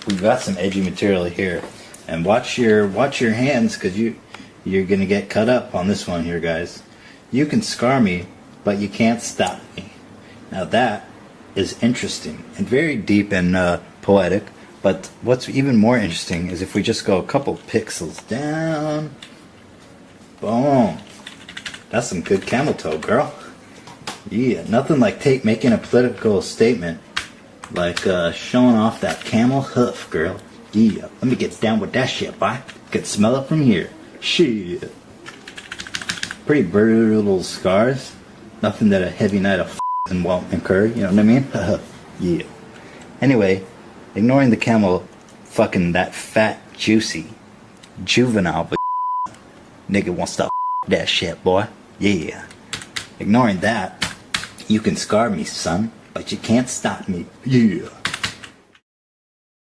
we've got some edgy material here, and watch your hands, because you're gonna get cut up on this one here, guys. You can scar me, but you can't stop me. Now that is interesting and very deep and poetic. But what's even more interesting is if we just go a couple pixels down. Boom. That's some good camel toe, girl. Yeah, nothing like making a political statement like showing off that camel hoof, girl. Yeah, let me get down with that shit, boy. Can smell it from here. Shit. Pretty brutal scars. Nothing that a heavy night of f***ing won't incur, you know what I mean? Yeah. Anyway, ignoring the camel fucking that fat, juicy, juvenile nigga won't stop that shit, boy. Yeah. Ignoring that, you can scar me, son, but you can't stop me. Yeah.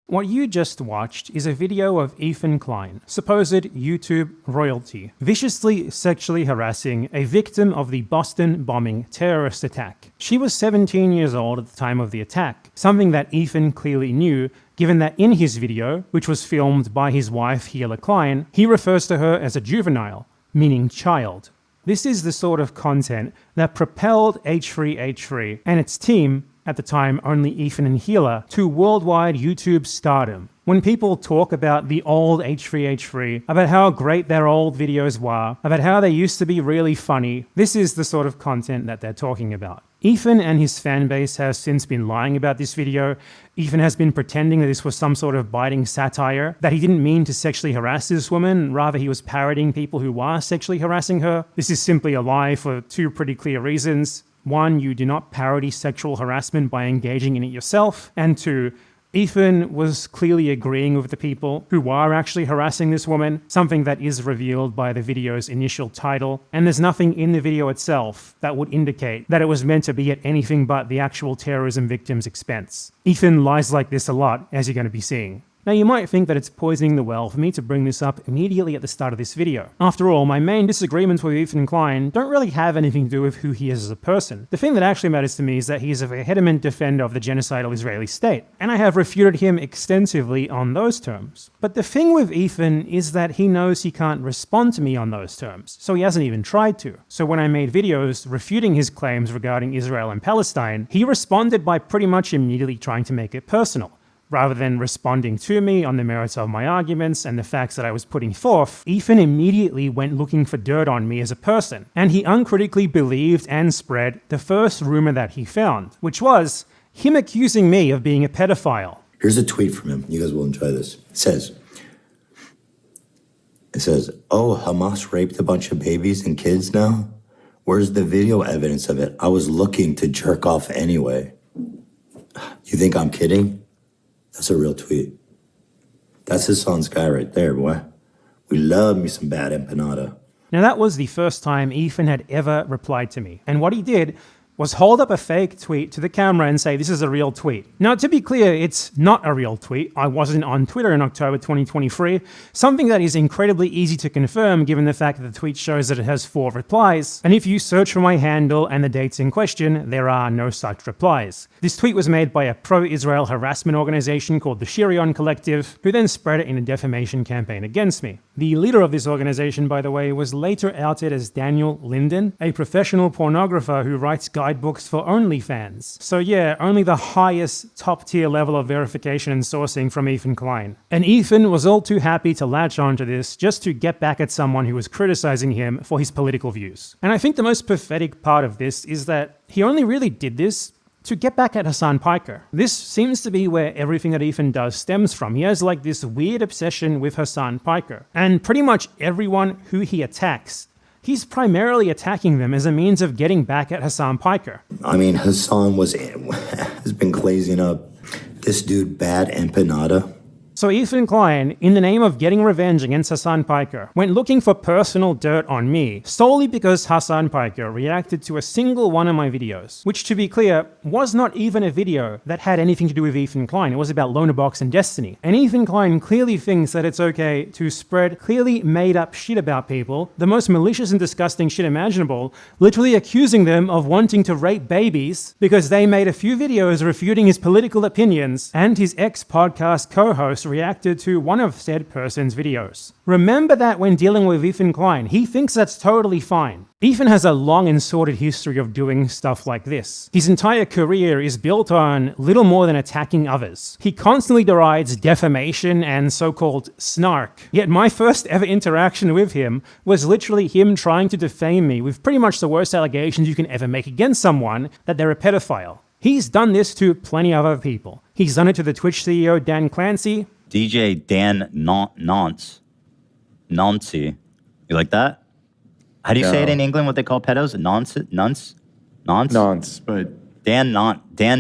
What you just watched is a video of Ethan Klein, supposed YouTube royalty, viciously sexually harassing a victim of the Boston bombing terrorist attack. She was 17 years old at the time of the attack, something that Ethan clearly knew, given that in his video, which was filmed by his wife Hila Klein, he refers to her as a juvenile, meaning child. This is the sort of content that propelled H3H3 and its team, at the time only Ethan and Hila, to worldwide YouTube stardom. When people talk about the old H3H3, about how great their old videos were, about how they used to be really funny, this is the sort of content that they're talking about. Ethan and his fanbase have since been lying about this video. Ethan has been pretending that this was some sort of biting satire, that he didn't mean to sexually harass this woman, rather he was parodying people who were sexually harassing her. This is simply a lie for two pretty clear reasons. One, you do not parody sexual harassment by engaging in it yourself, and two, Ethan was clearly agreeing with the people who were actually harassing this woman, something that is revealed by the video's initial title, and there's nothing in the video itself that would indicate that it was meant to be at anything but the actual terrorism victim's expense. Ethan lies like this a lot, as you're going to be seeing. Now you might think that it's poisoning the well for me to bring this up immediately at the start of this video. After all, my main disagreements with Ethan Klein don't really have anything to do with who he is as a person. The thing that actually matters to me is that he is a vehement defender of the genocidal Israeli state, and I have refuted him extensively on those terms. But the thing with Ethan is that he knows he can't respond to me on those terms, so he hasn't even tried to. So when I made videos refuting his claims regarding Israel and Palestine, he responded by pretty much immediately trying to make it personal. Rather than responding to me on the merits of my arguments and the facts that I was putting forth, Ethan immediately went looking for dirt on me as a person, and he uncritically believed and spread the first rumor that he found, which was him accusing me of being a pedophile. Here's a tweet from him. You guys will enjoy this. It says, "Oh, Hamas raped a bunch of babies and kids now? Where's the video evidence of it? I was looking to jerk off anyway." You think I'm kidding? That's a real tweet. That's Hassan's guy right there, boy. We love me some BadEmpanada. Now that was the first time Ethan had ever replied to me, and what he did was hold up a fake tweet to the camera and say this is a real tweet. Now to be clear, it's not a real tweet. I wasn't on Twitter in October 2023, something that is incredibly easy to confirm given the fact that the tweet shows that it has 4 replies, and if you search for my handle and the dates in question, there are no such replies. This tweet was made by a pro-Israel harassment organization called the Shirion Collective, who then spread it in a defamation campaign against me. The leader of this organization, by the way, was later outed as Daniel Linden, a professional pornographer who writes guidebooks for OnlyFans. So yeah, only the highest top-tier level of verification and sourcing from Ethan Klein. And Ethan was all too happy to latch onto this just to get back at someone who was criticizing him for his political views. And I think the most pathetic part of this is that he only really did this to get back at Hassan Piker. This seems to be where everything that Ethan does stems from. He has like this weird obsession with Hassan Piker. And pretty much everyone who he attacks, he's primarily attacking them as a means of getting back at Hassan Piker. I mean, Hassan has been glazing up this dude BadEmpanada. So Ethan Klein, in the name of getting revenge against Hassan Piker, went looking for personal dirt on me, solely because Hassan Piker reacted to a single one of my videos, which, to be clear, was not even a video that had anything to do with Ethan Klein. It was about Lonerbox and Destiny. And Ethan Klein clearly thinks that it's okay to spread clearly made up shit about people, the most malicious and disgusting shit imaginable, literally accusing them of wanting to rape babies because they made a few videos refuting his political opinions, and his ex-podcast co-host reacted to one of said person's videos. Remember that when dealing with Ethan Klein, he thinks that's totally fine. Ethan has a long and sordid history of doing stuff like this. His entire career is built on little more than attacking others. He constantly derides defamation and so-called snark. Yet my first ever interaction with him was literally him trying to defame me with pretty much the worst allegations you can ever make against someone, that they're a pedophile. He's done this to plenty of other people. He's done it to the Twitch CEO Dan Clancy. DJ Dan Nancy. You like that? How do you say it in England, what they call pedos? Nonce, but Dan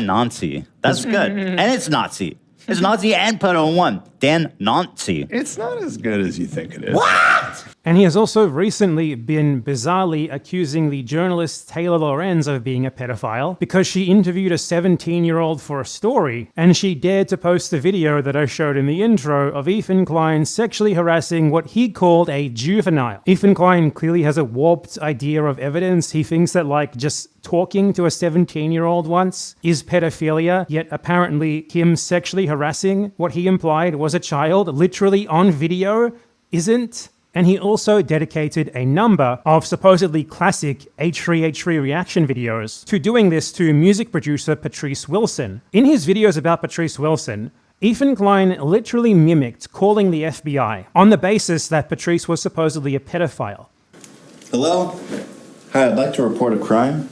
Nancy. That's good. And it's Nazi. It's Nazi and pedo in one. Dan Nancy. It's not as good as you think it is. What? And he has also recently been bizarrely accusing the journalist Taylor Lorenz of being a pedophile because she interviewed a 17-year-old for a story, and she dared to post the video that I showed in the intro of Ethan Klein sexually harassing what he called a juvenile. Ethan Klein clearly has a warped idea of evidence. He thinks that, like, just talking to a 17-year-old once is pedophilia, yet apparently him sexually harassing what he implied was a child, literally on video, isn't. And he also dedicated a number of supposedly classic H3H3 reaction videos to doing this to music producer Patrice Wilson. In his videos about Patrice Wilson, Ethan Klein literally mimicked calling the FBI on the basis that Patrice was supposedly a pedophile. Hello? Hi, I'd like to report a crime.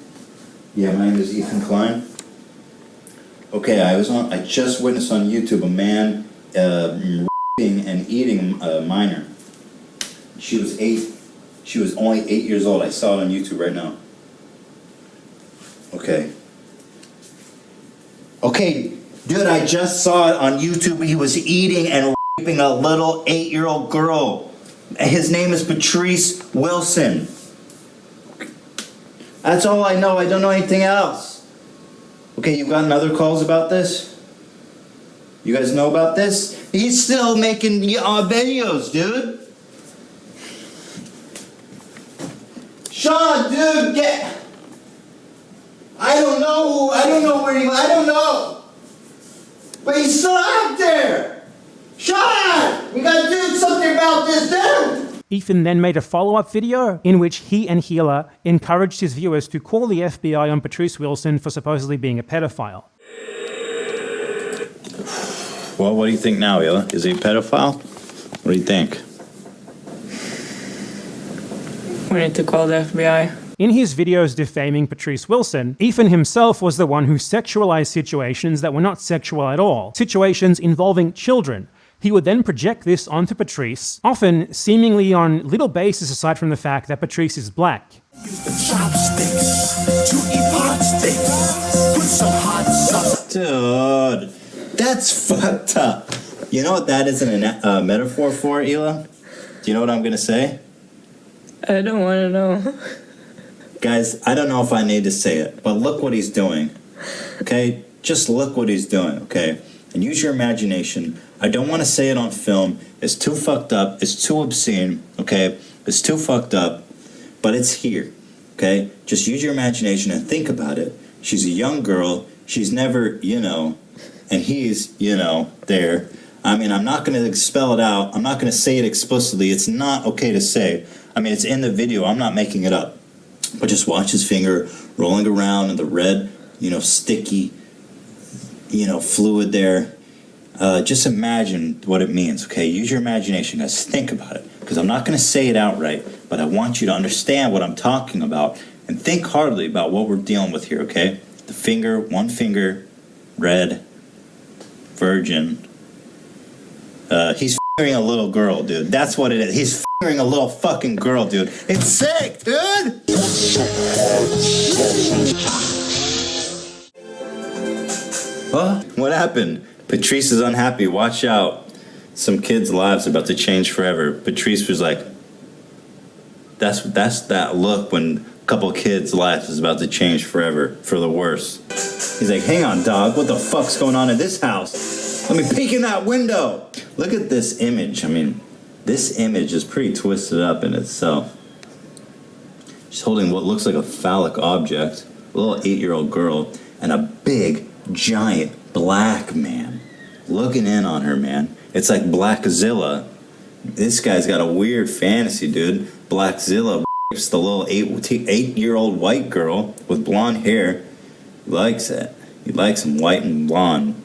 Yeah, my name is Ethan Klein. Okay, I just witnessed on YouTube a man raping and eating a minor. She was 8. She was only 8 years old. I saw it on YouTube right now. Okay. Okay, dude, I just saw it on YouTube. He was eating and raping a little 8-year-old girl. His name is Patrice Wilson. That's all I know. I don't know anything else. Okay, you've gotten other calls about this? You guys know about this? He's still making videos, dude. Sean, dude, I don't know where I don't know. But he's still out there. Sean, we gotta do something about this, dude. Ethan then made a follow-up video in which he and Hila encouraged his viewers to call the FBI on Patrice Wilson for supposedly being a pedophile. Well, what do you think now, Hila? Is he a pedophile? What do you think? We need to call the FBI. In his videos defaming Patrice Wilson, Ethan himself was the one who sexualized situations that were not sexual at all, situations involving children. He would then project this onto Patrice, often seemingly on little basis aside from the fact that Patrice is black. Use the chopsticks to eat pot sticks. Put some hot sauce. Dude, that's fucked up. You know what that is a metaphor for, Hila? Do you know what I'm gonna say? I don't want to know. Guys, I don't know if I need to say it, but look what he's doing. Okay? Just look what he's doing, okay? And use your imagination. I don't want to say it on film. It's too fucked up. It's too obscene, okay? It's too fucked up, but it's here, okay? Just use your imagination and think about it. She's a young girl. She's never, and he's, there. I mean, I'm not going to spell it out. I'm not going to say it explicitly. It's not okay to say. I mean, it's in the video. I'm not making it up. But just watch his finger rolling around in the red, sticky, fluid there. Just imagine what it means, okay? Use your imagination, guys. Think about it. Because I'm not going to say it outright, but I want you to understand what I'm talking about and think hardly about what we're dealing with here, okay? The finger, one finger, red, virgin. He's fingering a little girl, dude. That's what it is. He's fingering a little fucking girl, dude. It's sick, dude! What happened? Patrice is unhappy. Watch out. some kids' lives are about to change forever. Patrice was like, that's that look when a couple kids' lives is about to change forever for the worse. He's like, hang on, dog, what the fuck's going on in this house? Let me peek in that window. Look at this image. I mean, this image is pretty twisted up in itself. She's holding what looks like a phallic object, a little 8-year-old girl, and a big, giant black man looking in on her, man. It's like Blackzilla. This guy's got a weird fantasy, dude. Blackzilla rapes the little 8-year-old white girl with blonde hair. He likes it. He likes him white and blonde.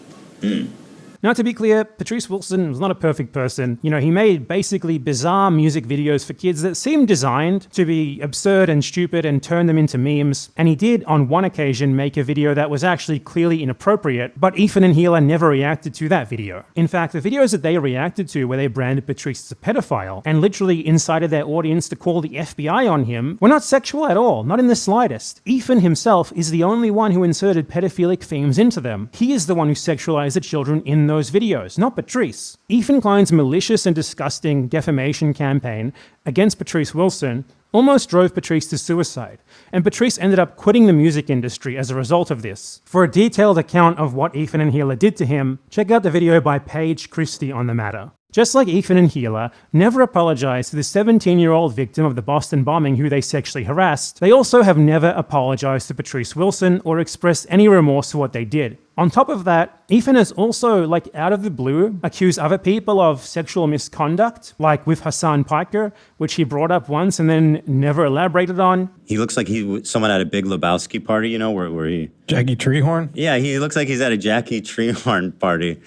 Now, to be clear, Patrice Wilson was not a perfect person. You know, he made basically bizarre music videos for kids that seemed designed to be absurd and stupid and turn them into memes. And he did, on one occasion, make a video that was actually clearly inappropriate, but Ethan and Hila never reacted to that video. In fact, the videos that they reacted to where they branded Patrice as a pedophile and literally incited their audience to call the FBI on him were not sexual at all, not in the slightest. Ethan himself is the only one who inserted pedophilic themes into them. He is the one who sexualized the children in those videos, not Patrice. Ethan Klein's malicious and disgusting defamation campaign against Patrice Wilson almost drove Patrice to suicide, and Patrice ended up quitting the music industry as a result of this. For a detailed account of what Ethan and Hila did to him, check out the video by Paige Christie on the matter. Just like Ethan and Hila never apologized to the 17-year-old victim of the Boston bombing who they sexually harassed, they also have never apologized to Patrice Wilson or expressed any remorse for what they did. On top of that, Ethan has also, like out of the blue, accused other people of sexual misconduct, like with Hassan Piker, which he brought up once and then never elaborated on. He looks like someone at a Big Lebowski party, you know, where he... Jackie Treehorn? Yeah, he looks like he's at a Jackie Treehorn party.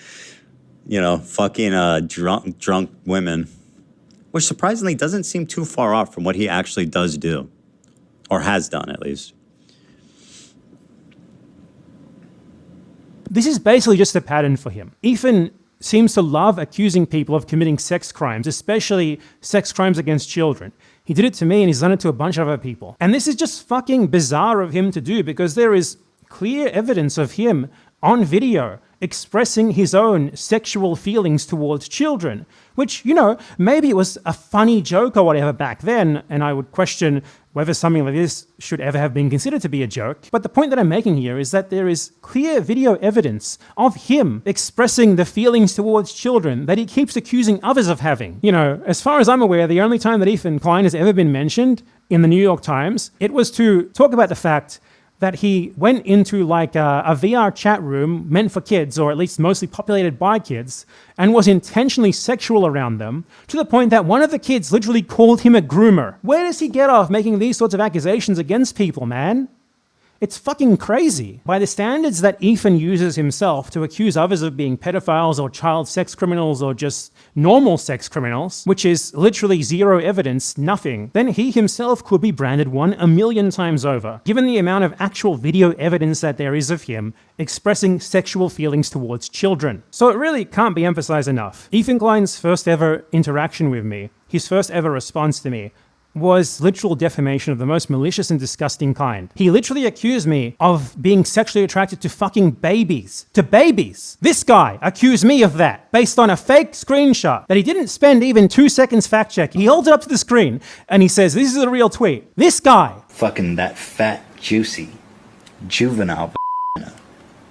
You know, fucking drunk women. Which surprisingly doesn't seem too far off from what he actually does do. Or has done, at least. This is basically just a pattern for him. Ethan seems to love accusing people of committing sex crimes, especially sex crimes against children. He did it to me and he's done it to a bunch of other people. And this is just fucking bizarre of him to do because there is clear evidence of him on video expressing his own sexual feelings towards children, which, you know, maybe it was a funny joke or whatever back then, and I would question whether something like this should ever have been considered to be a joke. But the point that I'm making here is that there is clear video evidence of him expressing the feelings towards children that he keeps accusing others of having. You know, as far as I'm aware, the only time that Ethan Klein has ever been mentioned in the New York Times, it was to talk about the fact that he went into like a VR chat room meant for kids, or at least mostly populated by kids, and was intentionally sexual around them, to the point that one of the kids literally called him a groomer. Where does he get off making these sorts of accusations against people, man? It's fucking crazy. By the standards that Ethan uses himself to accuse others of being pedophiles or child sex criminals or just normal sex criminals, which is literally zero evidence, nothing, then he himself could be branded one 1,000,000 times over, given the amount of actual video evidence that there is of him expressing sexual feelings towards children. So it really can't be emphasized enough. Ethan Klein's first ever interaction with me, his first ever response to me, was literal defamation of the most malicious and disgusting kind. He literally accused me of being sexually attracted to fucking babies. To babies! This guy accused me of that, based on a fake screenshot that he didn't spend even 2 seconds fact-checking. He holds it up to the screen, and he says, this is a real tweet. This guy! Fucking that fat, juicy, juvenile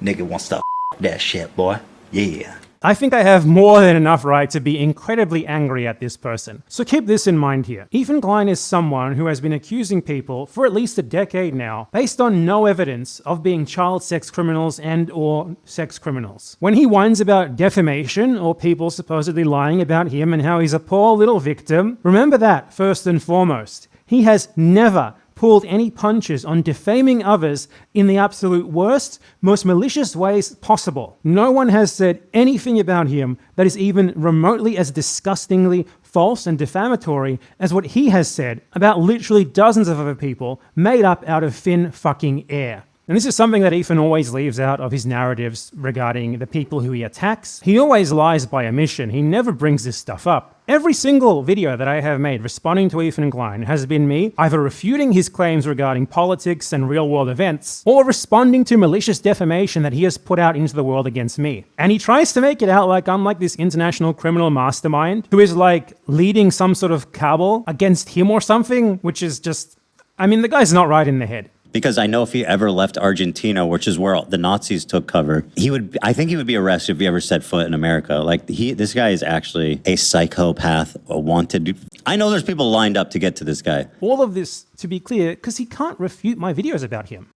nigga wants to that shit, boy. Yeah. I think I have more than enough right to be incredibly angry at this person. So keep this in mind here. Ethan Klein is someone who has been accusing people for at least a decade now, based on no evidence of being child sex criminals and or sex criminals. When he whines about defamation or people supposedly lying about him and how he's a poor little victim, remember that first and foremost. He has never pulled any punches on defaming others in the absolute worst, most malicious ways possible. No one has said anything about him that is even remotely as disgustingly false and defamatory as what he has said about literally dozens of other people made up out of thin fucking air. And this is something that Ethan always leaves out of his narratives regarding the people who he attacks. He always lies by omission. He never brings this stuff up. Every single video that I have made responding to Ethan Klein has been me either refuting his claims regarding politics and real-world events, or responding to malicious defamation that he has put out into the world against me. And he tries to make it out like I'm like this international criminal mastermind who is like leading some sort of cabal against him or something, which is just, I mean, the guy's not right in the head. Because I know if he ever left Argentina, which is where the Nazis took cover, I think he would be arrested if he ever set foot in America. Like, this guy is actually a psychopath, a wanted. I know there's people lined up to get to this guy. All of this, to be clear, because he can't refute my videos about him.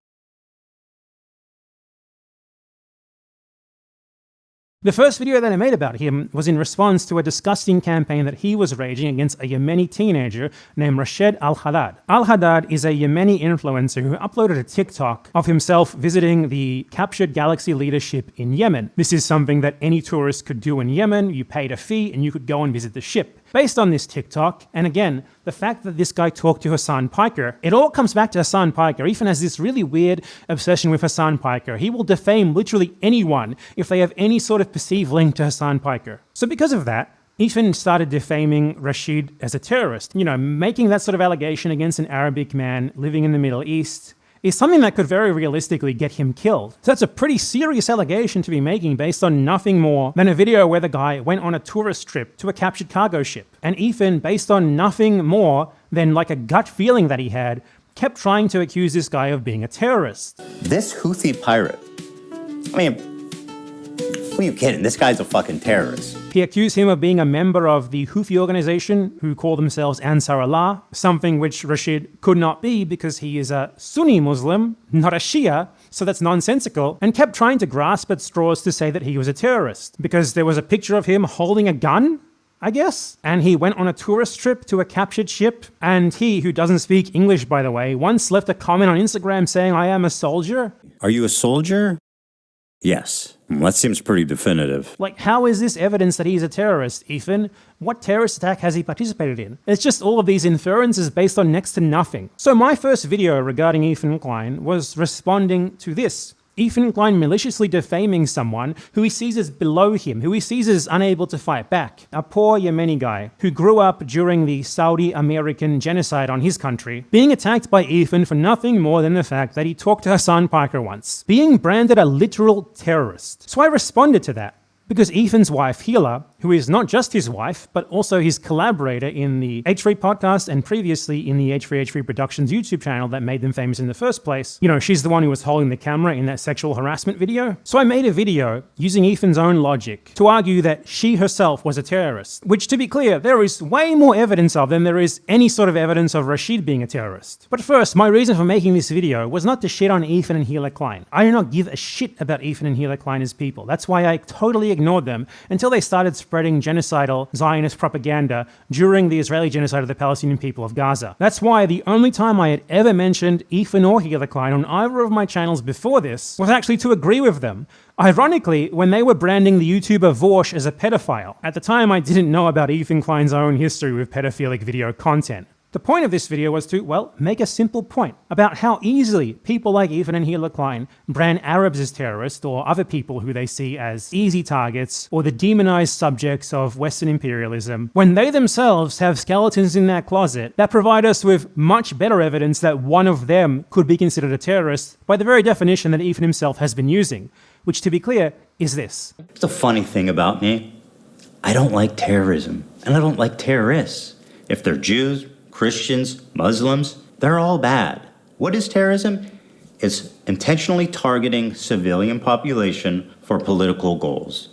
The first video that I made about him was in response to a disgusting campaign that he was raging against a Yemeni teenager named Rashid Al-Haddad. Al-Haddad is a Yemeni influencer who uploaded a TikTok of himself visiting the captured Galaxy leadership in Yemen. This is something that any tourist could do in Yemen. You paid a fee and you could go and visit the ship. Based on this TikTok, and again, the fact that this guy talked to Hassan Piker, it all comes back to Hassan Piker. Ethan has this really weird obsession with Hassan Piker. He will defame literally anyone if they have any sort of perceived link to Hassan Piker. So because of that, Ethan started defaming Rashid as a terrorist. You know, making that sort of allegation against an Arabic man living in the Middle East is something that could very realistically get him killed. So that's a pretty serious allegation to be making based on nothing more than a video where the guy went on a tourist trip to a captured cargo ship. And Ethan, based on nothing more than like a gut feeling that he had, kept trying to accuse this guy of being a terrorist. This Houthi pirate, I mean, who are you kidding? This guy's a fucking terrorist. He accused him of being a member of the Houthi organization who call themselves Ansar Allah, something which Rashid could not be because he is a Sunni Muslim, not a Shia, so that's nonsensical, and kept trying to grasp at straws to say that he was a terrorist because there was a picture of him holding a gun, I guess, and he went on a tourist trip to a captured ship, and he, who doesn't speak English by the way, once left a comment on Instagram saying, "I am a soldier." Are you a soldier? Yes. That seems pretty definitive. Like, how is this evidence that he's a terrorist, Ethan? What terrorist attack has he participated in? It's just all of these inferences based on next to nothing. So my first video regarding Ethan Klein was responding to this. Ethan Klein maliciously defaming someone who he sees as below him, who he sees as unable to fight back. A poor Yemeni guy who grew up during the Saudi-American genocide on his country, being attacked by Ethan for nothing more than the fact that he talked to Hassan Piker once, being branded a literal terrorist. So I responded to that. Because Ethan's wife, Hila, who is not just his wife, but also his collaborator in the H3 podcast and previously in the H3H3 Productions YouTube channel that made them famous in the first place, you know, she's the one who was holding the camera in that sexual harassment video. So I made a video using Ethan's own logic to argue that she herself was a terrorist, which, to be clear, there is way more evidence of than there is any sort of evidence of Rashid being a terrorist. But first, my reason for making this video was not to shit on Ethan and Hila Klein. I do not give a shit about Ethan and Hila Klein as people. That's why I totally ignored them until they started spreading genocidal Zionist propaganda during the Israeli genocide of the Palestinian people of Gaza. That's why the only time I had ever mentioned Ethan or Hila Klein on either of my channels before this was actually to agree with them. Ironically, when they were branding the YouTuber Vorsh as a pedophile. At the time, I didn't know about Ethan Klein's own history with pedophilic video content. The point of this video was to, well, make a simple point about how easily people like Ethan and Hila Klein brand Arabs as terrorists or other people who they see as easy targets or the demonized subjects of Western imperialism, when they themselves have skeletons in their closet that provide us with much better evidence that one of them could be considered a terrorist by the very definition that Ethan himself has been using, which, to be clear, is this. The funny thing about me, I don't like terrorism, and I don't like terrorists. If they're Jews, Christians, Muslims, they're all bad. What is terrorism? It's intentionally targeting civilian population for political goals.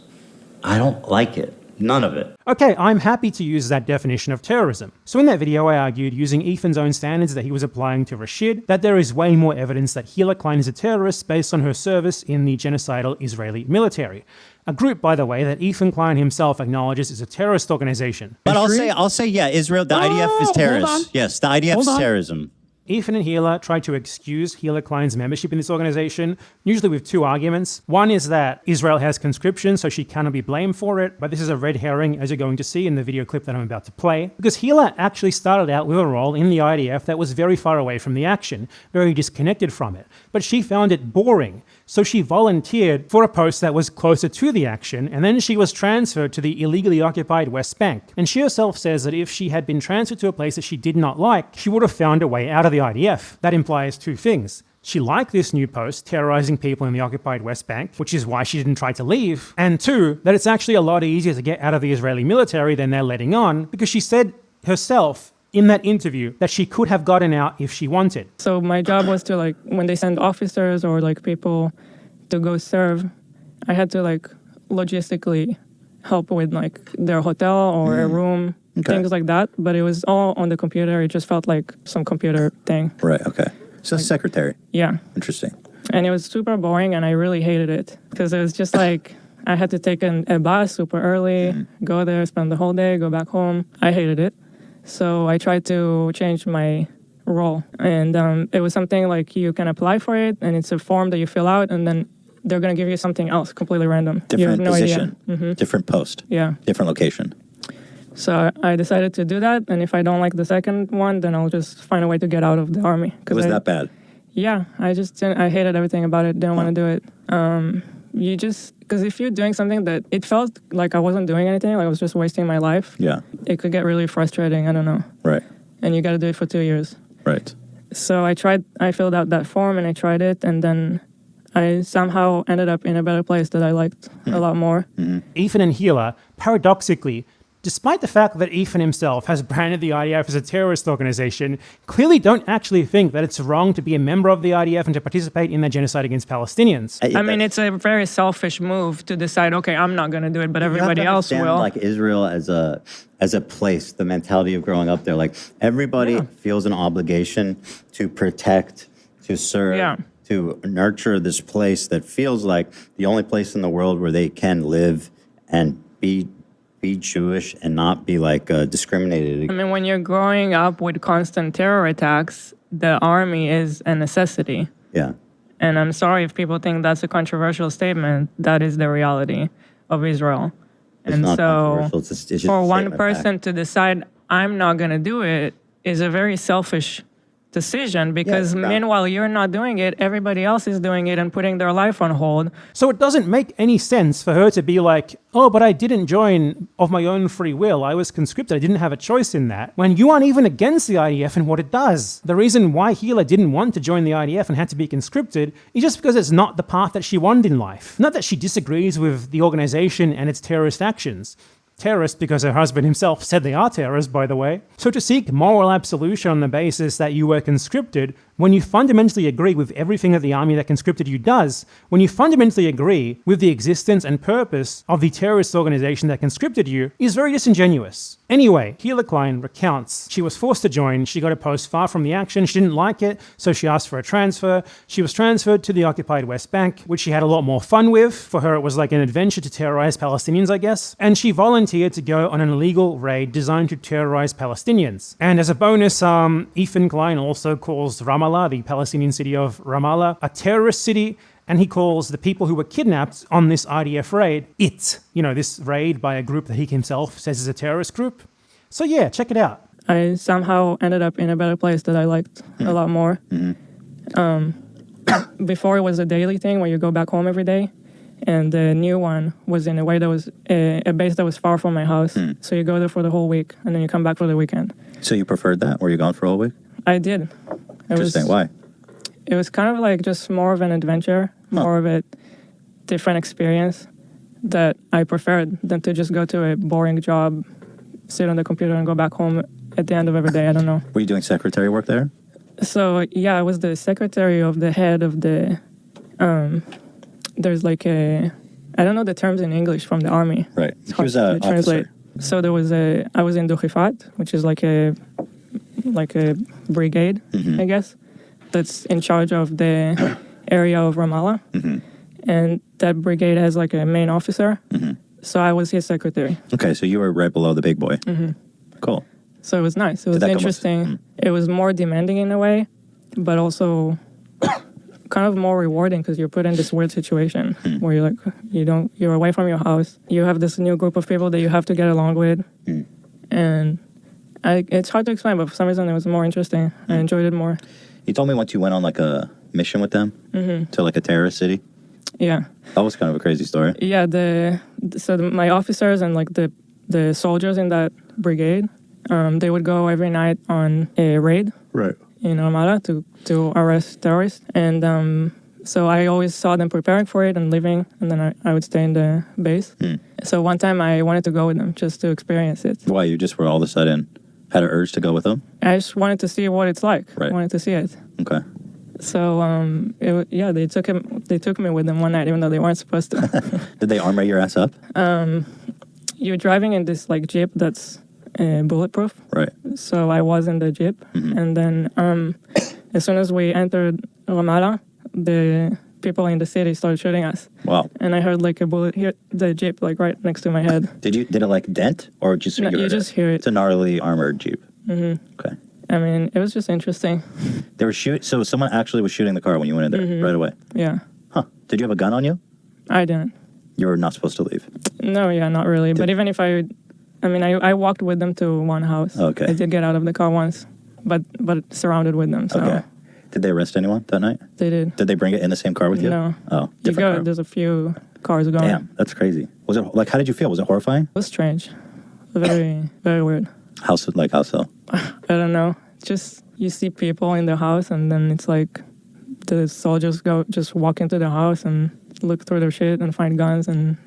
I don't like it. None of it. Okay, I'm happy to use that definition of terrorism. So in that video, I argued, using Ethan's own standards that he was applying to Rashid, that there is way more evidence that Hila Klein is a terrorist based on her service in the genocidal Israeli military. A group, by the way, that Ethan Klein himself acknowledges is a terrorist organization. But I'll say, yeah, Israel, the IDF is terrorist. Yes, the IDF is terrorism. Ethan and Hila tried to excuse Hila Klein's membership in this organization, usually with two arguments. One is that Israel has conscription, so she cannot be blamed for it, but this is a red herring, as you're going to see in the video clip that I'm about to play, because Hila actually started out with a role in the IDF that was very far away from the action, very disconnected from it, but she found it boring. So she volunteered for a post that was closer to the action, and then she was transferred to the illegally occupied West Bank. And she herself says that if she had been transferred to a place that she did not like, she would have found a way out of the IDF. That implies two things. She liked this new post, terrorizing people in the occupied West Bank, which is why she didn't try to leave. And two, that it's actually a lot easier to get out of the Israeli military than they're letting on, because she said herself in that interview that she could have gotten out if she wanted. So my job was to, like, when they send officers or, like, people to go serve, I had to, like, logistically help with, like, their hotel or a room, things like that. But it was all on the computer. It just felt like some computer thing. Right, okay. So like, secretary. Yeah. Interesting. And it was super boring, and I really hated it. Because it was just like, I had to take a bus super early, go there, spend the whole day, go back home. I hated it. So I tried to change my role. And it was something like you can apply for it, and it's a form that you fill out, and then they're going to give you something else, completely random. Different position, different post, different location. So I decided to do that, and if I don't like the second one, then I'll just find a way to get out of the army. Was that bad? Yeah, I hated everything about it, didn't want to do it. Because if you're doing something that it felt like I wasn't doing anything, like I was just wasting my life, it could get really frustrating, I don't know. Right. And you got to do it for 2 years. Right. So I filled out that form and I tried it, and then I somehow ended up in a better place that I liked a lot more. Ethan and Hila, paradoxically, despite the fact that Ethan himself has branded the IDF as a terrorist organization, clearly don't actually think that it's wrong to be a member of the IDF and to participate in the genocide against Palestinians. I mean, it's a very selfish move to decide, okay, I'm not going to do it, but everybody else will. Like Israel as a place, the mentality of growing up there, like everybody feels an obligation to protect, to serve, to nurture this place that feels like the only place in the world where they can live and be Jewish and not be like discriminated. I mean, when you're growing up with constant terror attacks, the army is a necessity. Yeah. And I'm sorry if people think that's a controversial statement. That is the reality of Israel. It's not controversial. It's just for one person to decide, I'm not going to do it, is a very selfish decision, because meanwhile you're not doing it, everybody else is doing it and putting their life on hold. So it doesn't make any sense for her to be like, oh, but I didn't join of my own free will. I was conscripted. I didn't have a choice in that. When you aren't even against the IDF and what it does. The reason why Hila didn't want to join the IDF and had to be conscripted is just because it's not the path that she wanted in life. Not that she disagrees with the organization and its terrorist actions. Terrorists because her husband himself said they are terrorists, by the way. So to seek moral absolution on the basis that you were conscripted, when you fundamentally agree with everything that the army that conscripted you does, when you fundamentally agree with the existence and purpose of the terrorist organization that conscripted you, is very disingenuous. Anyway, Hila Klein recounts she was forced to join, she got a post far from the action, she didn't like it, so she asked for a transfer. She was transferred to the occupied West Bank, which she had a lot more fun with. For her, it was like an adventure to terrorize Palestinians, I guess. And she volunteered to go on an illegal raid designed to terrorize Palestinians. And as a bonus, Ethan Klein also calls Ramallah, the Palestinian city of Ramallah, a terrorist city, and he calls the people who were kidnapped on this IDF raid, this raid by a group that he himself says is a terrorist group. So yeah, check it out. I somehow ended up in a better place that I liked a lot more. Before it was a daily thing where you go back home every day, and the new one was in a way that was a base that was far from my house. So you go there for the whole week, and then you come back for the weekend. So you preferred that? Were you gone for a whole week? I did. Interesting. Why? It was kind of like just more of an adventure, more of a different experience that I preferred than to just go to a boring job, sit on the computer and go back home at the end of every day. I don't know. Were you doing secretary work there? So, yeah, I was the secretary of the head of the, there's like a, I don't know the terms in English from the army. Right. He was an officer. So I was in Dukhifat, which is like a brigade, I guess, that's in charge of the area of Ramallah. And that brigade has like a main officer. So I was his secretary. Okay, so you were right below the big boy. Cool. So it was nice. It was interesting. It was more demanding in a way, but also kind of more rewarding because you're put in this weird situation where you're away from your house. You have this new group of people that you have to get along with. And it's hard to explain, but for some reason it was more interesting. I enjoyed it more. You told me once you went on like a mission with them to like a terrorist city. Yeah. That was kind of a crazy story. Yeah, my officers and like the soldiers in that brigade, they would go every night on a raid in Armada to arrest terrorists. And so I always saw them preparing for it and leaving, and then I would stay in the base. So one time I wanted to go with them just to experience it. Why? You just were all of a sudden had an urge to go with them? I just wanted to see what it's like. Right. I wanted to see it. Okay. So they took me with them one night, even though they weren't supposed to. Did they armor your ass up? You're driving in this like Jeep that's bulletproof. Right. So I was in the Jeep, and then as soon as we entered Ramada, the people in the city started shooting us. Wow. And I heard like a bullet hit the Jeep like right next to my head. Did it like dent or just No, you just hear it? It's a gnarly armored Jeep. Okay. I mean, it was just interesting. They were so someone actually was shooting the car when you went in there right away. Yeah. Huh. Did you have a gun on you? I didn't. You were not supposed to leave. No, yeah, not really. But even if I walked with them to one house. Okay. I did get out of the car once, but surrounded with them. So. Okay. Did they arrest anyone that night? They did. Did they bring it in the same car with you? No. Oh, different car. There's a few cars going. Damn, that's crazy. Was it like? How did you feel? Was it horrifying? It was strange. Very, very weird. How so? I don't know. Just you see people in the house, and then it's like the soldiers just walk into the house and look through their shit and find guns, and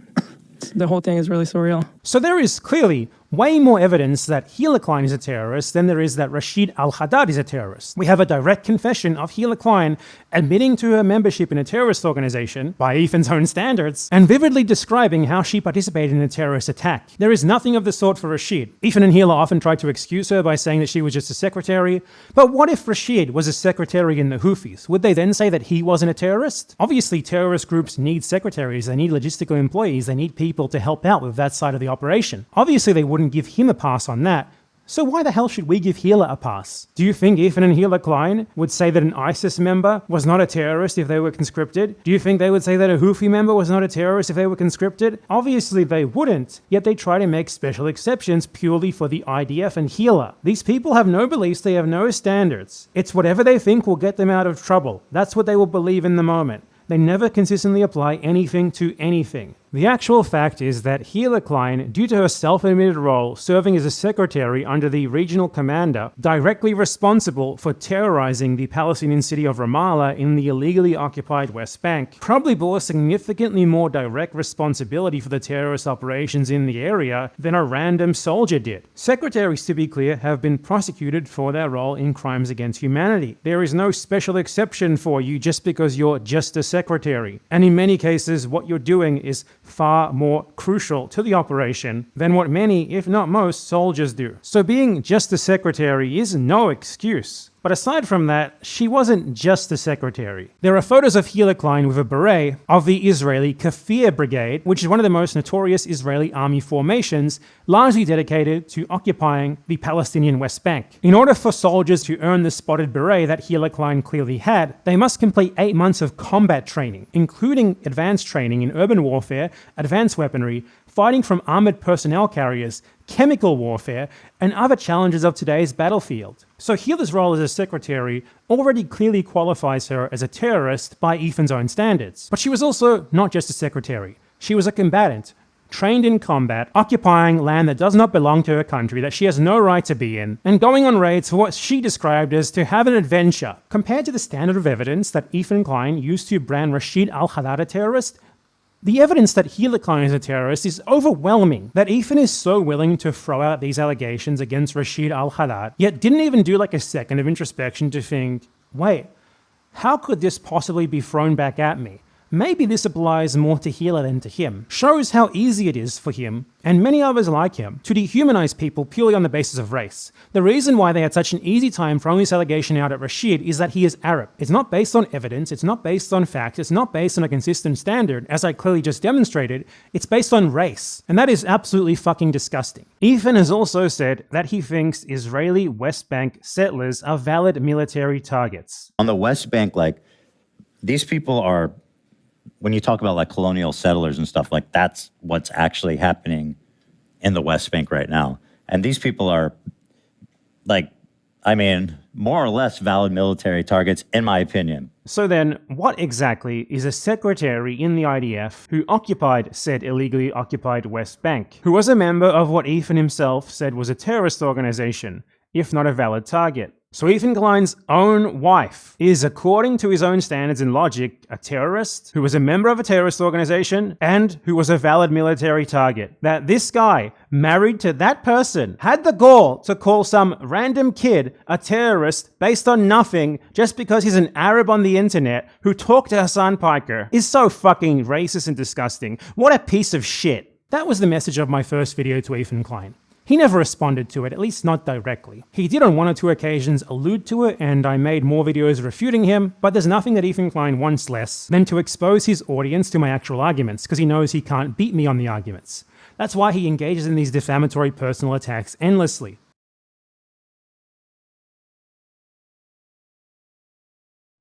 the whole thing is really surreal. So there is clearly way more evidence that Hila Klein is a terrorist than there is that Rashid al-Haddad is a terrorist. We have a direct confession of Hila Klein admitting to her membership in a terrorist organization, by Ethan's own standards, and vividly describing how she participated in a terrorist attack. There is nothing of the sort for Rashid. Ethan and Hila often tried to excuse her by saying that she was just a secretary, but what if Rashid was a secretary in the Houthis? Would they then say that he wasn't a terrorist? Obviously, terrorist groups need secretaries, they need logistical employees, they need people to help out with that side of the operation. Obviously, they wouldn't give him a pass on that. So why the hell should we give Hila a pass? Do you think Ethan and Hila Klein would say that an ISIS member was not a terrorist if they were conscripted? Do you think they would say that a Houthi member was not a terrorist if they were conscripted? Obviously they wouldn't, yet they try to make special exceptions purely for the IDF and Hila. These people have no beliefs, they have no standards. It's whatever they think will get them out of trouble. That's what they will believe in the moment. They never consistently apply anything to anything. The actual fact is that Hila Klein, due to her self-admitted role serving as a secretary under the regional commander, directly responsible for terrorizing the Palestinian city of Ramallah in the illegally occupied West Bank, probably bore significantly more direct responsibility for the terrorist operations in the area than a random soldier did. Secretaries, to be clear, have been prosecuted for their role in crimes against humanity. There is no special exception for you just because you're just a secretary. And in many cases, what you're doing is far more crucial to the operation than what many, if not most, soldiers do. So being just a secretary is no excuse. But aside from that, she wasn't just a secretary. There are photos of Hila Klein with a beret of the Israeli Kafir Brigade, which is one of the most notorious Israeli army formations, largely dedicated to occupying the Palestinian West Bank. In order for soldiers to earn the spotted beret that Hila Klein clearly had, they must complete 8 months of combat training, including advanced training in urban warfare, advanced weaponry, fighting from armored personnel carriers, chemical warfare, and other challenges of today's battlefield. So Hila's role as a secretary already clearly qualifies her as a terrorist by Ethan's own standards. But she was also not just a secretary. She was a combatant, trained in combat, occupying land that does not belong to her country, that she has no right to be in, and going on raids for what she described as to have an adventure. Compared to the standard of evidence that Ethan Klein used to brand Rashid al-Haddad a terrorist, the evidence that Hila Klein is a terrorist is overwhelming. That Ethan is so willing to throw out these allegations against Rashid al-Haddad, yet didn't even do like a second of introspection to think, wait, how could this possibly be thrown back at me? Maybe this applies more to Hila than to him. Shows how easy it is for him, and many others like him, to dehumanize people purely on the basis of race. The reason why they had such an easy time throwing this allegation out at Rashid is that he is Arab. It's not based on evidence, it's not based on facts, it's not based on a consistent standard, as I clearly just demonstrated, it's based on race. And that is absolutely fucking disgusting. Ethan has also said that he thinks Israeli West Bank settlers are valid military targets. On the West Bank, like, these people are, when you talk about like colonial settlers and stuff, like that's what's actually happening in the West Bank right now. And these people are like, I mean, more or less valid military targets, in my opinion. So then, what exactly is a secretary in the IDF who occupied said illegally occupied West Bank, who was a member of what Ethan himself said was a terrorist organization, if not a valid target? So Ethan Klein's own wife is, according to his own standards and logic, a terrorist who was a member of a terrorist organization and who was a valid military target. That this guy, married to that person, had the gall to call some random kid a terrorist based on nothing just because he's an Arab on the internet who talked to Hassan Piker is so fucking racist and disgusting. What a piece of shit. That was the message of my first video to Ethan Klein. He never responded to it, at least not directly. He did on one or two occasions allude to it, and I made more videos refuting him, but there's nothing that Ethan Klein wants less than to expose his audience to my actual arguments, because he knows he can't beat me on the arguments. That's why he engages in these defamatory personal attacks endlessly.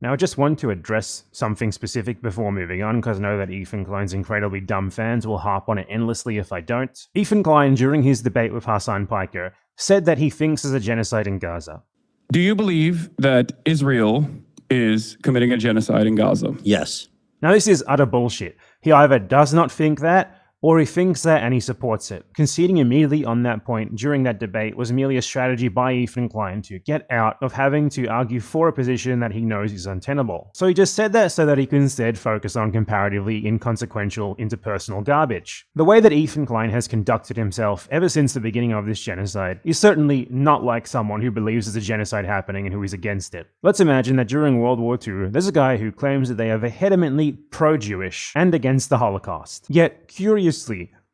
Now, I just want to address something specific before moving on, because I know that Ethan Klein's incredibly dumb fans will harp on it endlessly if I don't. Ethan Klein, during his debate with Hassan Piker, said that he thinks there's a genocide in Gaza. Do you believe that Israel is committing a genocide in Gaza? Yes. Now, this is utter bullshit. He either does not think that, or he thinks that and he supports it. Conceding immediately on that point during that debate was merely a strategy by Ethan Klein to get out of having to argue for a position that he knows is untenable. So he just said that so that he could instead focus on comparatively inconsequential interpersonal garbage. The way that Ethan Klein has conducted himself ever since the beginning of this genocide is certainly not like someone who believes there's a genocide happening and who is against it. Let's imagine that during World War II, there's a guy who claims that they are vehemently pro-Jewish and against the Holocaust. Yet, curiously,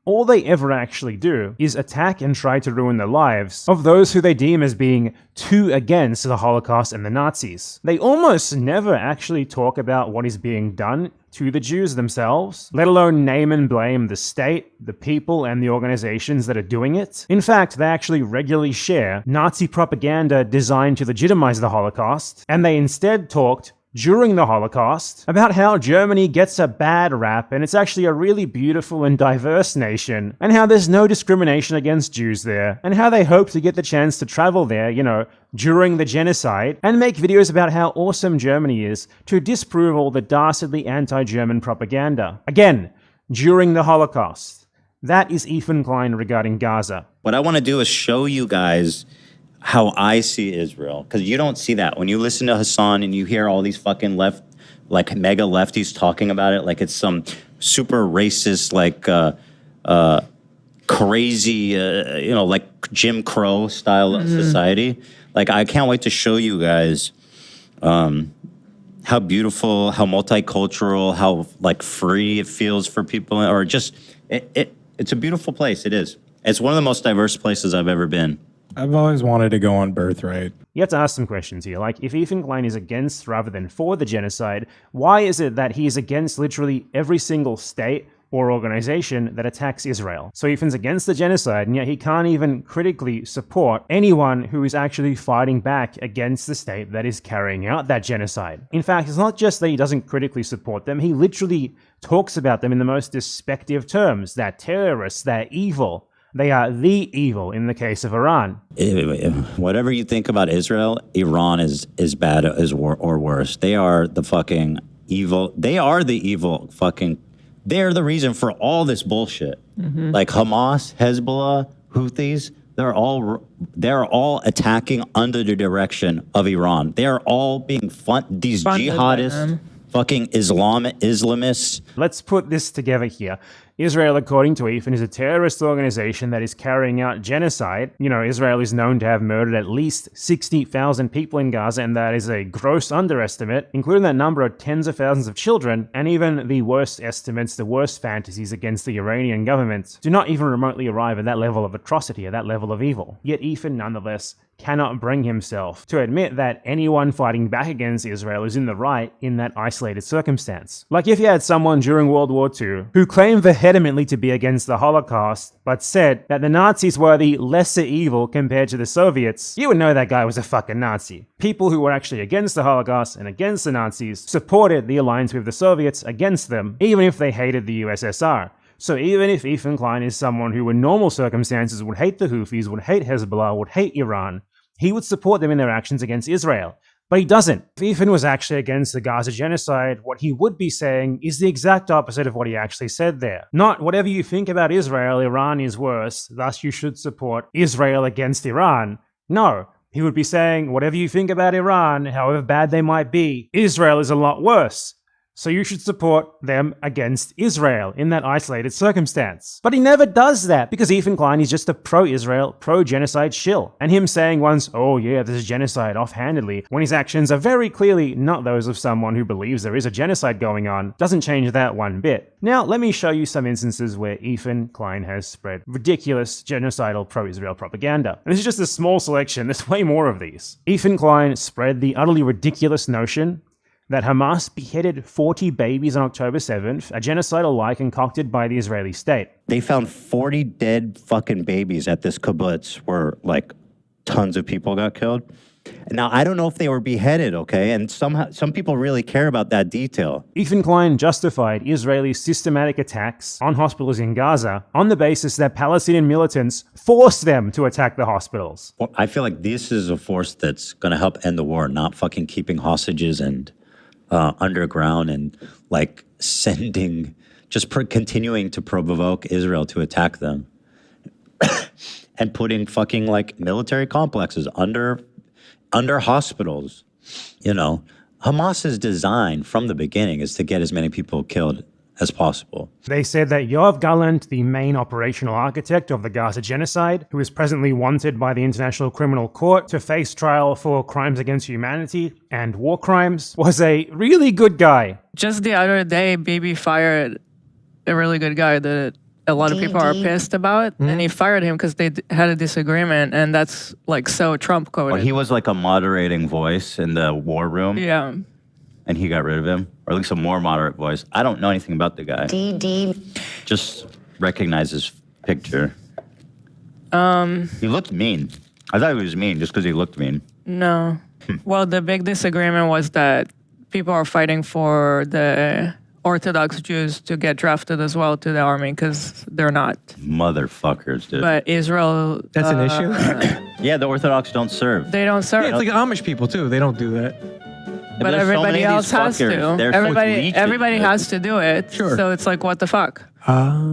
all they ever actually do is attack and try to ruin the lives of those who they deem as being too against the Holocaust and the Nazis. They almost never actually talk about what is being done to the Jews themselves, let alone name and blame the state, the people, and the organizations that are doing it. In fact, they actually regularly share Nazi propaganda designed to legitimize the Holocaust, and they instead talked during the Holocaust about how Germany gets a bad rap and it's actually a really beautiful and diverse nation, and how there's no discrimination against Jews there, and how they hope to get the chance to travel there, during the genocide, and make videos about how awesome Germany is to disprove all the dastardly anti-German propaganda. Again, during the Holocaust. That is Ethan Klein regarding Gaza. What I want to do is show you guys how I see Israel, because you don't see that. When you listen to Hassan and you hear all these fucking mega lefties talking about it like it's some super racist, crazy, like Jim Crow style of society. Like, I can't wait to show you guys how beautiful, how multicultural, how free it feels for people, or just it's a beautiful place. It is. It's one of the most diverse places I've ever been. I've always wanted to go on Birthright. You have to ask some questions here. Like, if Ethan Klein is against rather than for the genocide, why is it that he is against literally every single state or organization that attacks Israel? So Ethan's against the genocide, and yet he can't even critically support anyone who is actually fighting back against the state that is carrying out that genocide. In fact, it's not just that he doesn't critically support them, he literally talks about them in the most despective terms. They're terrorists, they're evil. They are the evil in the case of Iran. Whatever you think about Israel, Iran is bad or worse. They are the fucking evil. They are the evil fucking. They're the reason for all this bullshit. Mm-hmm. Like Hamas, Hezbollah, Houthis, they're all attacking under the direction of Iran. They are all being these jihadists, fucking Islamists. Let's put this together here. Israel, according to Ethan, is a terrorist organization that is carrying out genocide. Israel is known to have murdered at least 60,000 people in Gaza, and that is a gross underestimate. Including that number are tens of thousands of children, and even the worst estimates, the worst fantasies against the Iranian government do not even remotely arrive at that level of atrocity, at that level of evil. Yet Ethan, nonetheless, cannot bring himself to admit that anyone fighting back against Israel is in the right in that isolated circumstance. Like if you had someone during World War II who claimed vehemently to be against the Holocaust, but said that the Nazis were the lesser evil compared to the Soviets, you would know that guy was a fucking Nazi. People who were actually against the Holocaust and against the Nazis supported the alliance with the Soviets against them, even if they hated the USSR. So even if Ethan Klein is someone who in normal circumstances would hate the Houthis, would hate Hezbollah, would hate Iran, he would support them in their actions against Israel. But he doesn't. If Ethan was actually against the Gaza genocide, what he would be saying is the exact opposite of what he actually said there. Not whatever you think about Israel, Iran is worse, thus you should support Israel against Iran. No. He would be saying, whatever you think about Iran, however bad they might be, Israel is a lot worse. So you should support them against Israel in that isolated circumstance. But he never does that because Ethan Klein is just a pro-Israel, pro-genocide shill. And him saying once, oh yeah, this is genocide offhandedly, when his actions are very clearly not those of someone who believes there is a genocide going on, doesn't change that one bit. Now, let me show you some instances where Ethan Klein has spread ridiculous genocidal pro-Israel propaganda. And this is just a small selection, there's way more of these. Ethan Klein spread the utterly ridiculous notion that Hamas beheaded 40 babies on October 7th, a genocidal lie concocted by the Israeli state. They found 40 dead fucking babies at this kibbutz where, like, tons of people got killed. Now, I don't know if they were beheaded, okay? And some people really care about that detail. Ethan Klein justified Israeli systematic attacks on hospitals in Gaza on the basis that Palestinian militants forced them to attack the hospitals. Well, I feel like this is a force that's going to help end the war, not fucking keeping hostages and underground and like sending, just continuing to provoke Israel to attack them and putting fucking like military complexes under hospitals. Hamas's design from the beginning is to get as many people killed as possible. They said that Yoav Gallant, the main operational architect of the Gaza genocide, who is presently wanted by the International Criminal Court to face trial for crimes against humanity and war crimes, was a really good guy. Just the other day, Bibi fired a really good guy that a lot of people are pissed about, and he fired him because they had a disagreement, and that's like so Trump coded. Well, he was like a moderating voice in the war room. Yeah. And he got rid of him, or at least a more moderate voice. I don't know anything about the guy. Just recognize his picture. He looked mean. I thought he was mean just because he looked mean. No. Well, the big disagreement was that people are fighting for the Orthodox Jews to get drafted as well to the army because they're not. Motherfuckers, dude. But Israel... That's an issue? Yeah, the Orthodox don't serve. They don't serve. Yeah, it's like Amish people, too. They don't do that. But everybody else has to. Everybody has to do it. Sure. So it's like, what the fuck?